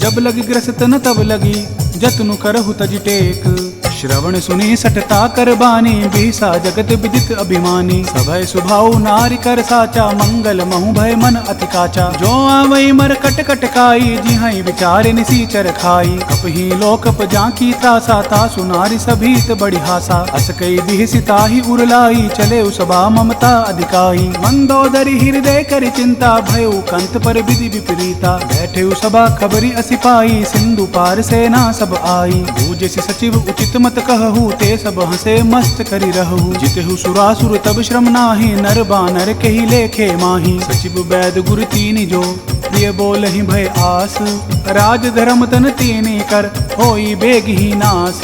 Speaker 1: जब लगी ग्रस्त न तब लगी, जतनु करहु तज टेक। श्रवण सुनी सटता कर बानी, बीसा जगत विदित अभिमानी। सभय सुभाऊ नारी कर साचा, मंगल महु भय मन अति काचा। जो आवई मर कट कट काई, जिहाई विचार निसीचर खाई। कपही लोकप जाकी त्रासा, तासु नारी सभीत बड़ी हासा। अस कई दिह सिताही उरलाई, चले उसबा ममता अधिकाई। मंदोदरी हृदय कर चिंता, भयउ कंत पर विधि विपरीता। बैठे उसबा खबरी असिपाई, सिंधु पार सेना सब आई। भूजसि सचिव उचित मत कहु, ते सब हंसे मस्त करि रहु। जितहु सुरासुर तब श्रम नाही, नर बानर के ही लेखे माही। सचिव वैद गुरु तीनि जो, प्रिय बोलहि भय आस। राज धर्म तन तीनि कर, होई बेग ही नास।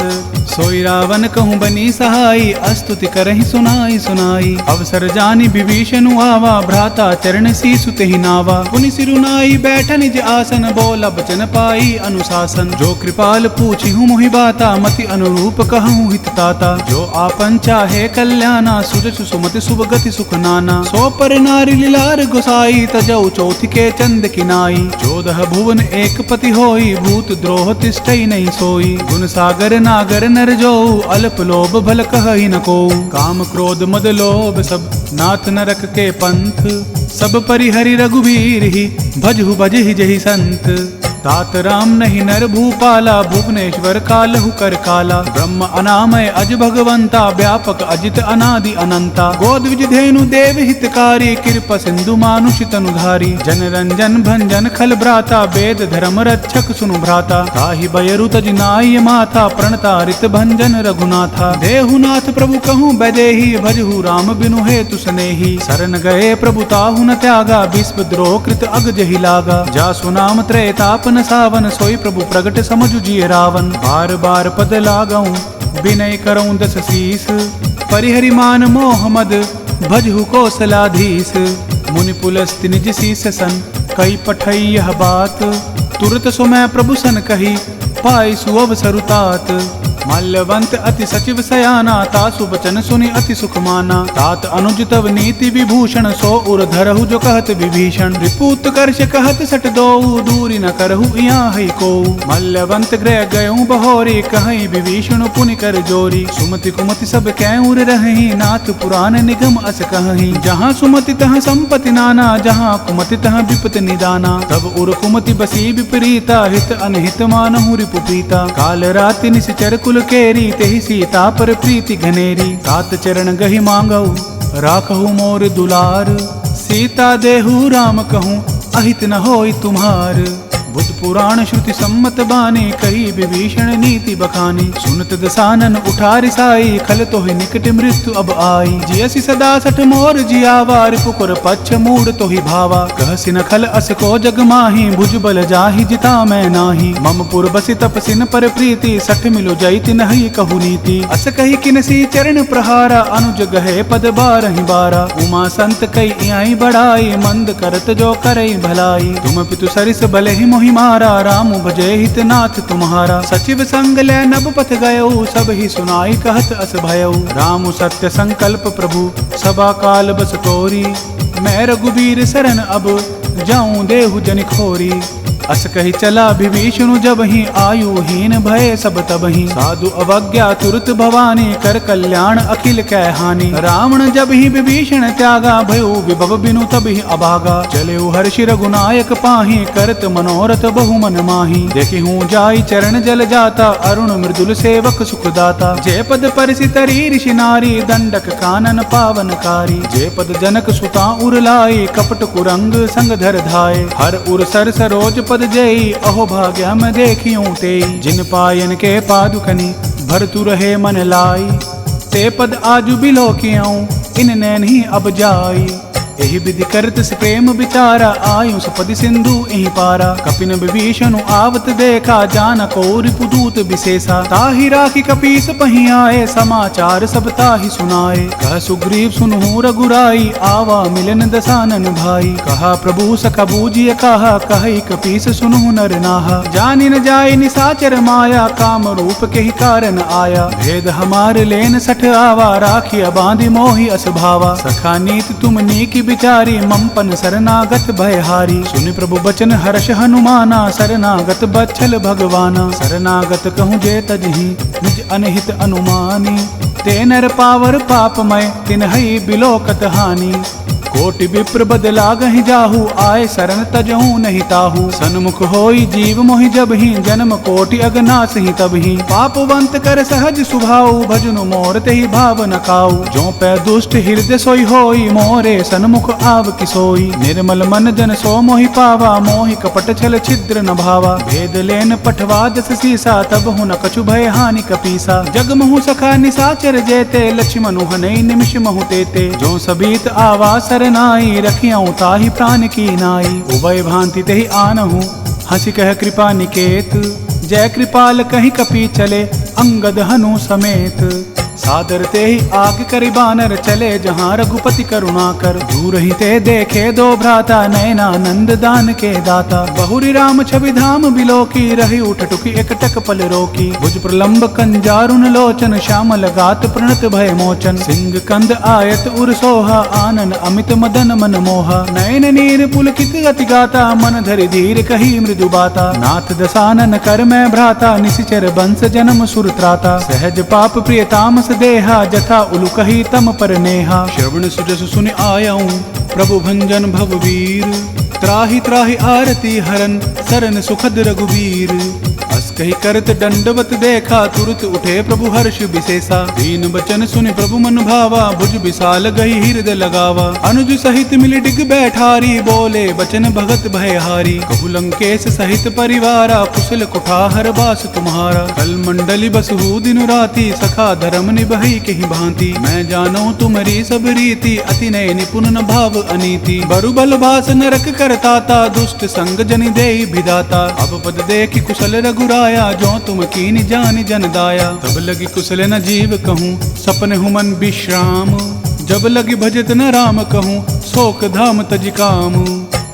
Speaker 1: सोई रावण कहूँ बनी सहाई, अस्तुति करहि सुनाई सुनाई। अवसर जानि विभीषणु आवा, भ्राता चरण सीसु तेहि नावा। पुनि सिरुनाई बैठ निज आसन, बोला बचन पाई अनुशासन। जो कृपाल पूछि हूँ मोहि बाता, मति अनुरूप कहूँ हित ताता। जो आपन चाहे कल्याणा, सुजसु सुमति शुभ गति सुख नाना। सो पर नारी लीलार गोसाई, तजौ चौथि के चंद किनाई। 14 भुवन एक पति होई, भूत द्रोह तिष्ठई नहीं सोई। गुण सागर नागर नर जो, अल्प लोभ भल कहहि न को। काम क्रोध मद लोभ सब, नाथ नरक के पंथ। सब परिहरि रघुवीर ही, भजहु भजहि जहि संत। तात राम नहीं नर भूपाला, भुवनेश्वर कालहु कर काला। ब्रह्म अनामय अज भगवंता, व्यापक अजित अनादि अनंता। गोद्विज धेनु देव हितकारी, कृपा सिंधु मानुष तनुधारी। जन रंजन भंजन खल भ्राता, वेद धर्म रक्षक सुनु भ्राता। ताहि बयरु तज नाय माथा, प्रणतारित भंजन रघुनाथा। देहुनाथ प्रभु कहूँ बैदेही, भजहु राम बिनु हेतु स्नेही। शरण गए प्रभु ताहु न त्यागा, विश्व द्रोह कृत अग जहि लागा। जासु नाम त्रैताप न सावन, सोई प्रभु प्रगट समझु जिय रावण। बार बार पद लागऊं, विनय करऊं दस शीस। परिहरि मान मोह मद, भजहु कौशलाधीश। मुनि पुलस्त्य निज शीस सन, कई पठई यह बात, तुरत सो मैं प्रभु सन कही, पाई सुअवसरु तात। माल्यवंत अति सचिव सयाना, तासु बचन सुनि अति सुख माना। तात अनुज तव नीति विभूषण, सो उर धरहु जो कहत विभीषण। रिपुत कर्ष कहत सट दोऊ, दूरी न करहु यहाँ है को। माल्यवंत गृह गयऊँ बहोरी, कहीं विभीषण पुनि कर जोरी। सुमति कुमति सब कैउर रही, नाथ पुराण निगम अस कहीं। जहाँ सुमति तहाँ संपत्ति नाना, जहाँ कुमति तहाँ विपत निदाना। तब उर कुमति बसी विपरीता, हित अनहित मानहु रिपु प्रीता। काल राति निश्चर कुल केरी, तेहि सीता पर प्रीति घनेरी। तात चरण गहि मांगऊ, राखहु मोर दुलार। सीता देहु राम कहूँ, अहित न होई तुम्हार। बुद्ध पुराण श्रुति सम्मत बानी, कही विभीषण नीति बखानी। सुनत दसानन उठारि साई, खल तोहि निकट मृत्यु अब आई। जियसि सदा सठ मोर जियावा, रिपुकुर पच्छ मूड तोहि भावा। कहसि न खल अस को जग माही, भुज बल जाहि जिता मैं नाही। मम पुर बसि तपसिन पर प्रीति, सठ मिलो जैति नहीं कहु नीति। अस कही किनसी चरण प्रहारा, अनुज गहे पद बारहि बारा। उमा संत कई आई बढ़ाई, मंद करत जो करई भलाई। तुम पितु सरिस भले ही मोहि मारा, राम भजे हित नाथ तुम्हारा। सचिव संग ले नभ पथ गयऊ, सब ही सुनाई कहत अस भयऊ। राम सत्य संकल्प प्रभु, सभा काल बस तोरी। मैं रघुबीर शरण अब, जाऊं देहु जनि खोरी। अस कही चला विभीषण, जब ही आयुहीन भय सब तबहि। साधु अवज्ञा तुरत भवानी, कर कल्याण अखिल कै हानि। रावण जब ही विभीषण त्यागा, भयो विभव बिनु तब ही अभागा। चले हर्षि रघुनायक पाही, करत मनोरथ बहु मन माही। देखी हूँ जाई चरण जल जाता, अरुण मृदुल सेवक सुखदाता। जय पद परसि तरी ऋषि नारी, दंडक कानन पावनकारी। जय पद जनक सुता उर लाई, कपट कुरंग संग धर धाय। हर उर सर सरोज पद जई, अहो भाग्य मैं देखियूं तेई। जिन पायन के पादुकनी, भरतु रहे मन लाई। ते पद आजु बिलो कियाऊं, इन नैन ही अब जाई। एहि विधि करत से प्रेम विचारा, आयु सपदि सिंधु एहि पारा। कपिन विभीषण आवत देखा, जान को रिपुदूत विशेषा। ताहि राखी कपीस पही आए, समाचार सब ताहि सुनाए। कह सुग्रीव सुनहु रघुराई, आवा मिलन दसानन भाई। कहा प्रभु सखा बूझिय कहा, कहि कपीस सुनहु नर नाहा। जानि न जाय निसाचर माया, काम रूप के ही कारण आया। भेद हमार लेन सठ आवा, राखिया बांधि मोहि अस भावा। सखा नीत तुम नीकी विचारी, ममपन शरणागत भयहारी। सुनि प्रभु बचन हर्ष हनुमाना, शरणागत बच्छल भगवाना। शरणागत कहूँ जे तजहि, निज अनहित अनुमानी। ते नर पावर पापमय, तिन्हई बिलोकत हानि। कोटि विप्र बदला गहि जाहू, आए शरण तजहू नहीं ताहू। सन्मुख होई जीव मोहि जब ही, जन्म कोटि अगनास ही तब ही। पापवंत कर सहज सुभाऊ, भजनु मोर तेहि भाव न काऊ। जो पै दुष्ट हृदय सोई होई, मोरे सन्मुख आव किसोई। निर्मल मन जन सो मोहि पावा, मोहि कपट छल छिद्र न भावा। भेद लेन पठवा जस सीसा, तब हु न कछु भय हानि कपीसा। जग महु सखा निसाचर जेते, लक्ष्मण हनई निमिष महु तेते। जो सबीत आवा नाई, रखियाऊं ताहि प्राण की नाई। उभय भांति तेहि आनहु, हंसी कह कृपा निकेत। जय कृपाल कहीं कपी चले, अंगद हनु समेत। सादर ते ही आग करी बानर, चले जहाँ रघुपति करुणा कर। दूर ही ते देखे दो भ्राता, नयनानंद दान के दाता। बहुरी राम छवि धाम बिलोकी, रही उठ टुकी एकटक पल रोकी। भुज प्रलंब कंजारुन लोचन, श्यामल गात प्रणत भय मोचन। सिंह कंद आयत उर सोहा, आनन अमित मदन मन मोहा। नयन नीर पुलकित अति गाता, मन धरि धीर कही मृदु बाता। नाथ दसानन कर मैं भ्राता, निशिचर बंस जन्म सुर त्राता। सहज पाप प्रिय तामस देहा, जथा उलु कही तम पर नेहा। श्रवण सुजस सुनि आयाऊं, प्रभु भंजन भववीर। त्राहि त्राहि आरती हरन, सरन सुखद रघुबीर। अस कही करत दंडवत देखा, तुरत उठे प्रभु हर्ष विशेषा। दीन बचन सुनि प्रभु मन भावा, भुज विशाल गही हृदय लगावा। अनुज सहित मिल डिग बैठारी, बोले बचन भगत भयहारी। कहु लंकेश सहित परिवारा, कुशल कुठार बास तुम्हारा। कल मंडली बसहु दिन राति, सखा धर्म निभई केहि भांति। मैं जानो तुम्हारी सब रीति, अति नय निपुण न भाव अनीति। बरु बल भास नरक करताता, दुष्ट संग जनि देई विधाता। अब पद देखि कुशल रघुराया, जो तुम कीनि जानि जन दाया। तब लगी कुशल न जीव कहूँ, सपन हुमन विश्राम। जब लगी भजत न राम कहूँ, शोक धाम तज काम।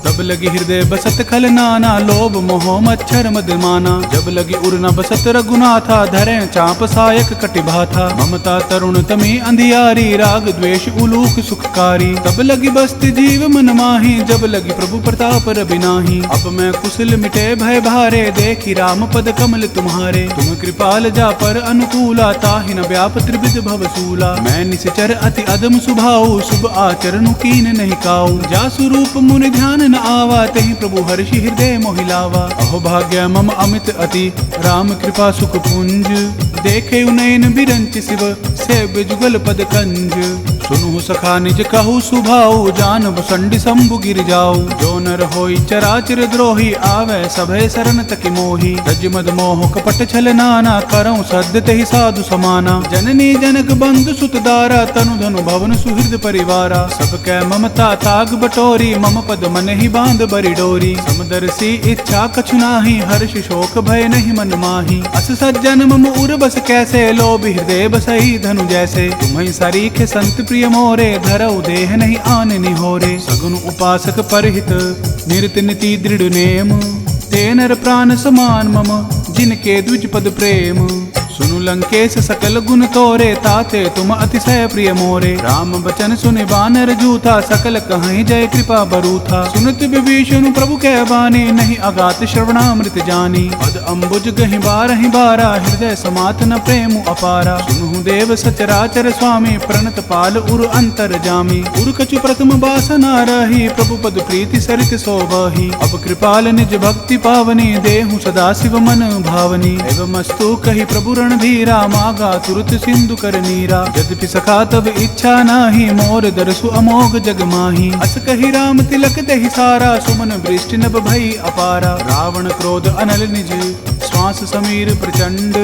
Speaker 1: तब लगी हृदय बसत खल नाना, लोभ मोह मच्छर मद माना। जब लगी उर न बसत रघुनाथा, धरे चाप सायक कटिभा था। ममता तरुण तमी अंधियारी, राग द्वेष उलूक सुखकारी। तब लगी बसती जीव मन माही, जब लगी प्रभु प्रताप रबिनाही। अब मैं कुशल मिटे भय भारे, देखी राम पद कमल तुम्हारे। तुम कृपाल जा पर अनुकूला, ताहि न व्याप त्रिविध भवसूला। मैं निश्चर अति अदम सुभाऊ, शुभ आचरण कीन नहीं काऊ। जा स्वरूप मुनि ध्यान न आवा, तहि प्रभु हर्षि हृदय मोहिलावा। अहो भाग्य मम अमित अति, राम कृपा सुख पुंज। देखे उनयन बिरंच शिव, सेव्य जुगल पद कंज। सुनु सखा निज कहु सुभाऊ, जानब संडि शंभु गिर जाऊ। जो नर होई चराचर द्रोही, आवे सभय शरण तकि मोही। तज मद मोह कपट छल नाना, करऊं सद्य तेहि साधु समाना। जननी जनक बंधु सुत दारा, तनु धनु भवन सुहृद परिवारा। सब कै ममता ताग बटोरी, मम पद मन ही बांध बरि डोरी। समदर्शी इच्छा कछु नाही, हर्ष शोक भय नहीं मन माही। अस सज्जन मम उर बस कैसे, लोभ हृदय बसई धनु जैसे। तुम्हि सरीखे संत प्रिय मोरे, धरऊ देह नहीं आन निहोरे। सगुन उपासक परहित, निरत नीति दृढ़ नेम। ते नर प्राण समान मम, जिनके द्विज पद प्रेम। सुनु लंकेश सकल गुण तोरे, ताते तुम अतिशय प्रिय मोरे। राम बचन सुनि बानर जूथा, सकल कहीं जय कृपा बरूथा। सुनत विभीषण प्रभु कै बानी, नहीं अगात श्रवणामृत जानी। पद अम्बुज गहि बारहि बारा, हृदय समात न प्रेम अपारा। सुनु देव सचराचर स्वामी, प्रणत पाल उर अंतर जामी। उर कछु प्रथम बासना रही, प्रभु पद प्रीति सरित सोबही। अब कृपाल निज भक्ति पावनी, देहु सदा शिव मन भावनी। एवं अस्तु कहि प्रभु धीरा, मागा तुरत सिंधु कर नीरा। यद्यपि सखा तब इच्छा नाही, मोर दरसु अमोघ जग माही। अस कहि राम तिलक दहि सारा, सुमन वृष्टि नभ भई अपारा। रावण क्रोध अनल निज, श्वास समीर प्रचंड।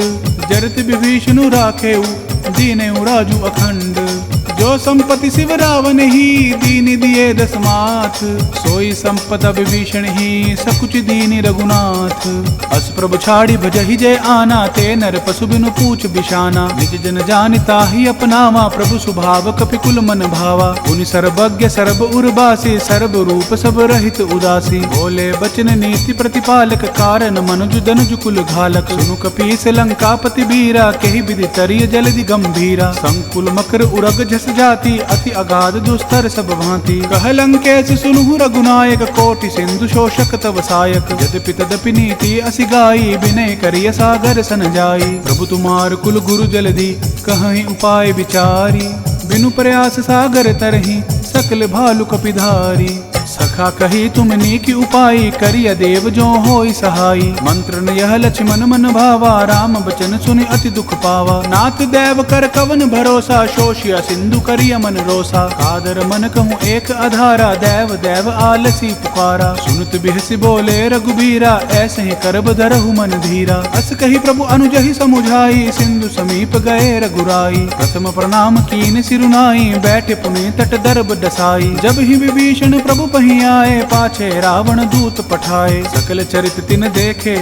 Speaker 1: जरत विभीषणु राखेउ, दीनेउ राजु अखंड। जो संपत्ति शिव रावण ही, दीन दिए दस माथ। सोई संपदा विभीषण ही, सकुच दीन रघुनाथ। अस प्रभु छाड़ी भजहि जय आना, ते नर पशु बिनु पूछ बिशाना। निज जन जानिता ही अपनावा, प्रभु स्वभाव कपिकुल मन भावा। उनि सर्वज्ञ सर्व उर्वासी, सर्व रूप सब रहित उदासी। बोले बचन नीति प्रतिपालक, कारण मनुज दनुज कुल घालक। सुनु कपीस लंकापति बीरा, केहि विधि तरिय जलधि गंभीरा। संकुल मकर उरग झस जाति, अति अगाध दुस्तर सब भांति। कह लंकेश सुनु रघुनायक, कोटि सिंधु शोषक तव सायक। यद्यपि तदपि नीति असि गाई, विनय करिय सागर सन जाई। प्रभु तुम्हार कुल गुरु जलधि, कहीं उपाय विचारी। बिनु प्रयास सागर तरहि, सकल भालु कपिधारी। सखा कही तुम नीकी उपाय, करिय देव जो होई सहाई। मंत्र न यह लक्ष्मण मन भावा, राम बचन सुनि अति दुख पावा। नाथ देव कर कवन भरोसा, शोषिया सिंधु करिय मन रोसा। कादर मन कहूँ एक आधारा, देव देव आलसी पुकारा। सुनत बिहसि बोले रघुबीरा, ऐसे ही करब धरहु मन धीरा। अस कही प्रभु अनुजहि समुझाई, सिंधु समीप गए रघुराई। प्रथम प्रणाम कीन सिरुनाई, बैठे पुनि तट दर्ब डसाई। जब ही विभीषण प्रभु पही आए, पाछे रावण दूत पठाए। सकल चरित तिन देखे,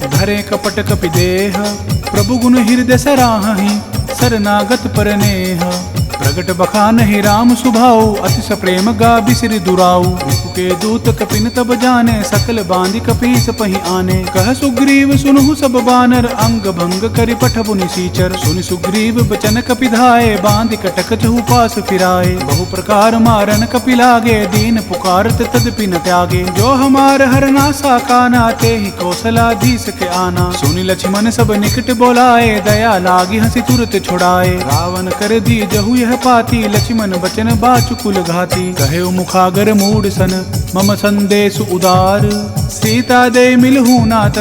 Speaker 1: धरे कपट कपि देह। प्रभु गुण हृदय सराहि, शरणागत पर नेह। प्रगट बखान ही राम सुभाऊ, अतिश प्रेम गा बिसरि दुराऊ। रिपु के दूत कपिन तब जाने, सकल बांधि कपीस पहि आने। कह सुग्रीव सुनहु सब बानर, अंग भंग करि पठबु निसीचर। सुनि सुग्रीव बचन कपिधाए, बांधि कटक चहु पास फिराए। बहु प्रकार मारन कपि लागे, दीन पुकारत तदपि न त्यागे। जो हमार हरनासा काना, ते ही कौशलाधीश के आना। सुनि लक्ष्मण सब निकट बोलाए, दया लागी हंसी तुरत छुड़ाए। रावण कर दी जहु यह पाती, लक्ष्मण बचन बाचुकुल घाती। कहे मुखागर मूड सन, मम संदेश उदार। सीता दे मिलहु नाथ,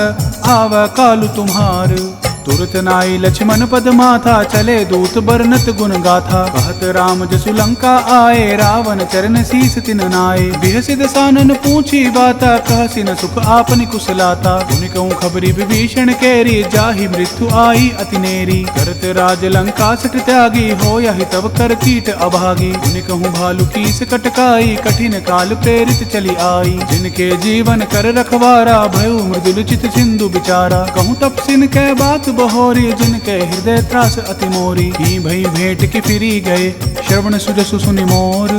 Speaker 1: आव कालु तुम्हार। तुरत नाई लक्ष्मण पद माथा, चले दूत बरनत गुण गाथा। कहत राम जसु लंका आए, रावण चरण शीस तिन नाए। बिहसिद सानन पूछी बाता, कहसि न सुख आपनि कुशलाता। उनि कहूँ खबरी विभीषण केरी, जाहि मृत्यु आई अति नेरी। करत राज लंका सट त्यागी, हो यहि तब कर कीट अभागी। उनि कहूँ भालु कीस कटकाई, कठिन काल प्रेरित चली आई। जिनके जीवन कर रखवारा, भयउ मृदुल चित सिंधु बिचारा। कहूँ तपसिन कै बात बहोरी, जिनके हृदय त्रास अति मोरी। ही भई भेंट की फिरी गए, श्रवण सुजसु सुनि मोर।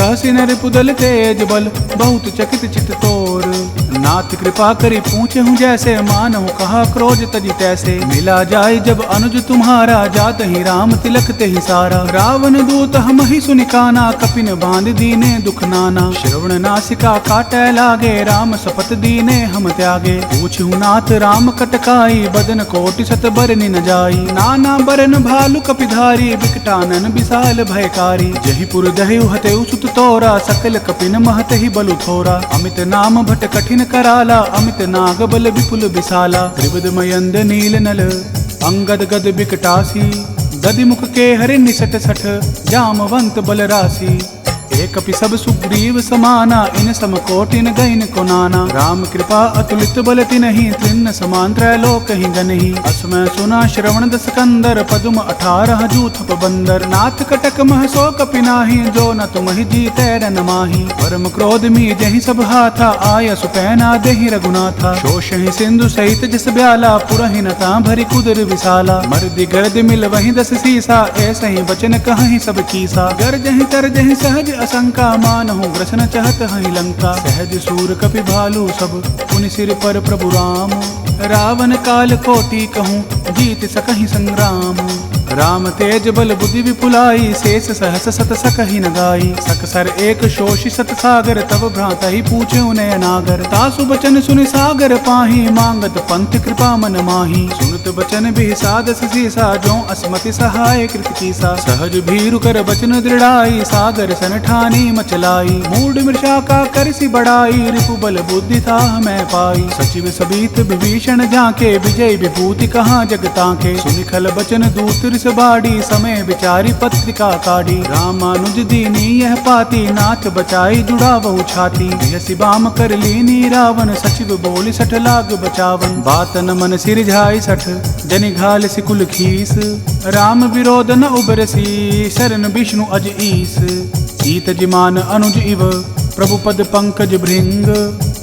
Speaker 1: कहसि नर पुदल तेज बल, बहुत चकित चित तोर। नाथ कृपा करी पूछे हूँ जैसे, मानहु कहा क्रोध तजी तैसे। मिला जाय जब अनुज तुम्हारा, जात ही राम तिलक ते ही सारा। रावण दूत हम ही सुनिकाना, कपिन बांध दीने दुख नाना। श्रवण नासिका काटै लागे, राम सपत दीने हम त्यागे। पूछहु नाथ राम कटकाई, बदन कोटि सत बरनि न जाई। नाना बरन भालु कपिधारी, बिकटानन विशाल भयकारी। जहिपुर दह्यु हतेउ सुत तोरा, सकल कपिन महत ही बलु थोरा। अमित नाम भट कठिन कराला, अमित नाग बल विपुल विशाला। त्रिविध मयंद नील नल, अंगद गद बिकटासी। गदि मुख के हरि निसट सठ, जामवंत बल राशि। एक कपि सब सुग्रीव समाना, इन सम कोटिन गैन को नाना। राम कृपा अतुलित बल तिन्हि, त्रिन्न समान त्रैलोक ही गनहि। असमय सुना श्रवण दस कंदर, पदुम 18 जूथप बंदर। नाथ कटक मह सो कपि नाही, जो न तुमहि जीतै रन माही। परम क्रोध मी जहि सब हाथा, आय सुपैना देहि रघुनाथा। शोषहि सिंधु सहित जस ब्याला, पुरहि नता भरि कुदर विशाला। मर्दि गर्द मिल वहि दस सीसा, ऐसे ही वचन कहहि सब कीसा। गरजहि तरजहि सहज असंका, मानहु ग्रसन चहत हहि लंका। सहज सूर कपि भालू सब, पुनि सिर पर प्रभु राम। रावण काल कोटि कहूँ, जीत सकहि संग्राम। राम तेज बल बुद्धि विपुलाई, शेष सहस सत सकहि न गाई। सकसर एक शोषि सत सागर, तब भ्राता ही पूछे उनय नागर। तासु बचन सुनि सागर पाही, मांगत पंथ कृपा मन माही। सुनत बचन बिसादस सीसा, जो असमति सहाय कृत कीसा। सहज भीरु कर बचन दृढ़ाई, सागर सन ठानी मचलाई। मूढ़ मृषा का करसी बढ़ाई, रिपु बल बुद्धि था मैं पाई। सचिव सबीत विभीषण जाके, विजय विभूति कहाँ जग ताके। सुनि खल बचन दूत बाड़ी, समय विचारी पत्रिका काढ़ी। रामानुज दीनी यह पाती, नाथ बचाई जुड़ा बहु छाती। यसी बाम कर लीनी रावण, सचिव बोली सठ लाग बचावन। बात न मन सिरझाई सठ, जनि घाल सिकुल खीस। राम विरोध न उबरसी, शरण विष्णु अज ईस। ईत जिमान अनुज इव, प्रभु पद पंकज भृंग।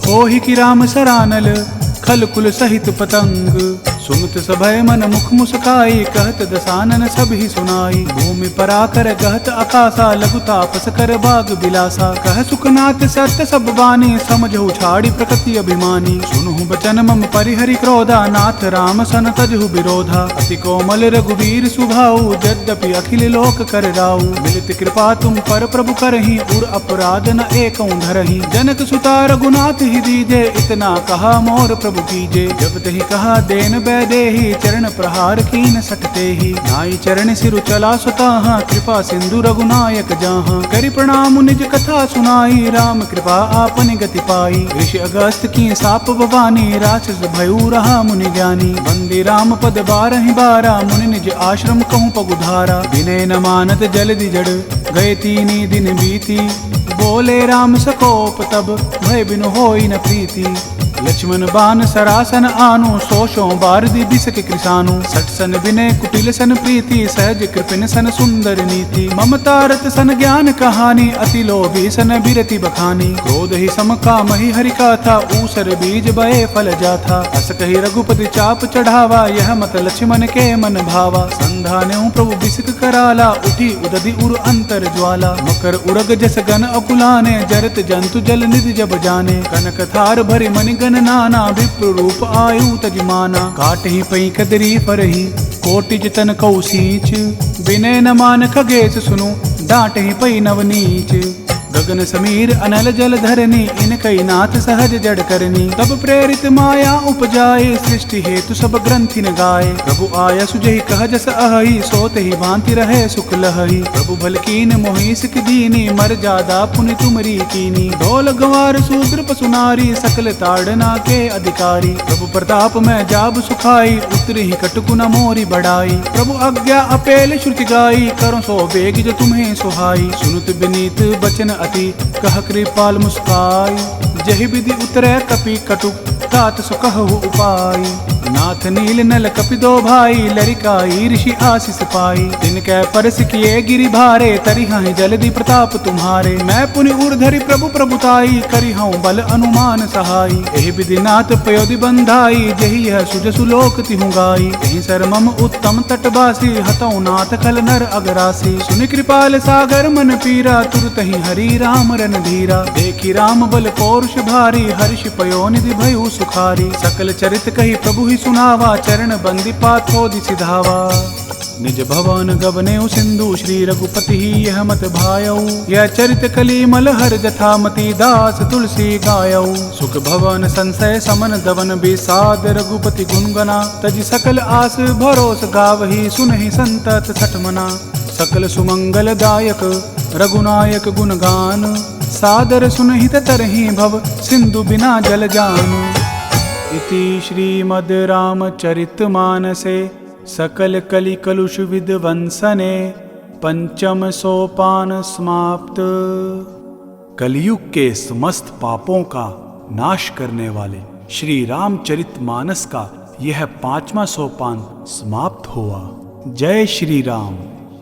Speaker 1: होहि कि राम सरानल, खल कुल सहित पतंग। सुनत सभय मन मुख मुस्काई, कहत दसानन सब ही सुनाई। भूमि पराकर कहत आकाशा, लघु तापस कर बाग बिलासा। कह सुखनाथ सत्य सब बानी, समझहु छाड़ी प्रकृति अभिमानी। सुनहु बचन मम परिहरि क्रोधा, नाथ राम सन तजहु विरोधा। अति कोमल रघुवीर सुभाऊ, यद्यपि अखिल लोक कर राऊ। मिलित कृपा तुम पर प्रभु करहि, उर अपराध न एकौ धरहि। जनक सुता रघुनाथ ही दीजे, इतना कहा मोर प्रभु कीजे। जब तहि कहा देन देहि, चरण प्रहार कीन सटते ही। नाई चरण सिरु चला सुताहा, कृपा सिंधु रघुनायक जाहा। करि प्रणाम निज कथा सुनाई, राम कृपा आपनि गति पाई। ऋषि अगस्त की साप भवानी, राक्षस भयउ रहा मुनि ज्ञानी। बंदी राम पद 12 बारा, मुनि निज आश्रम कहूँ पगुधारा। विनय न मानत जल्दि जड़, गए 3 दिन बीती। बोले राम सकोप तब, भय बिनु होई न प्रीति। लक्ष्मण बान सरासन आनु, सोशों बारदी बिसक कृसानु। सठ सन विनय कुटिल सन प्रीति, सहज कृपिन सन सुंदर नीति। ममतारत सन ज्ञान कहानी, अति लोभी सन बिरति बखानी। क्रोध ही सम काम ही हरि का था, ऊसर बीज बये फल जाथा। अस कही रघुपति चाप चढ़ावा, यह मत लक्ष्मण के मन भावा। संधान्यों प्रभु बिसक कराला, उठी उदधि उर अंतर ज्वाला। मकर उरग जस गन अकुलाने, जरत जंतु जल निधि जब जाने। कनक थार भरि मणि नाना, विप्र रूप आयु तजमाना। काटहि पई कदरी फरहि, कोटि जतन कौ सींच। विनय न मान खगेश सुनु, डांटहि पई नवनीच। गगन समीर अनल जल धरनी, इन कई नाथ सहज जड़ करनी। तब प्रेरित माया उपजाए, सृष्टि हेतु सब ग्रंथि न गाए। प्रभु आया सुजहि कह जस अहि, सोत ही भांति रहे सुख लहहि। प्रभु भल कीन मोहिस की दीनी, मर जादा पुनि तुमरी कीनी। ढोल गंवार शूद्र पशु नारी, सकल ताड़ना के अधिकारी। प्रभु प्रताप में जाब सुखाई, उतरी ही कटकु न मोरी बढ़ाई। प्रभु आज्ञा अपेल श्रुति गाई, करो सो बेग जो तुम्हें सुहाई। सुनुत विनीत बचन अति, कह कृपाल मुस्काई। जहि विधि उतरै कपि कटुक, तात सो कहु उपाय। नाथ नील नल कपिदो भाई, लरिकाई ऋषि आशीष पाई। तिनकै परस किए गिरि भारे, तरिहां जल्दी प्रताप तुम्हारे। मैं पुनि उर्धरि प्रभु प्रभुताई, करिहूँ बल अनुमान सहाई। एहि विधि नाथ पयोधि बंधाई, जहि यह सुजसु लोक तिहु गाई। एहि सर मम उत्तम तटवासी, हतौ नाथ खल नर अगरासी। सुनि कृपाल सागर मन पीरा, तुरतहि हरि राम रन धीरा। देखि राम बल पौरुष भारी, हर्ष पयो निधि भयउ सुखारी। सकल चरित कही प्रभु ही सुनावा, चरण बंदी पाथोदि सिधावा। निज भवन गबनेउ सिंधु, श्री रघुपति ही यह मत भायऊ। यह चरित कलिमल हर जथामति, दास तुलसी गायऊ। सुख भवन संशय समन दवन, बिसाद रघुपति गुणगना। तजि सकल आस भरोस गावही, सुनहि संतत सठमना। सकल सुमंगल दायक रघुनायक गुणगान, सादर सुनहित तरहि भव, सिंधु बिना जल जान। इति श्रीमद् रामचरित मानसे, सकल कलि कलुष विध्वंसने, पंचम सोपान समाप्त। कलयुग के समस्त पापों का नाश करने वाले श्री रामचरित मानस का यह 5वां सोपान समाप्त हुआ। जय श्री राम।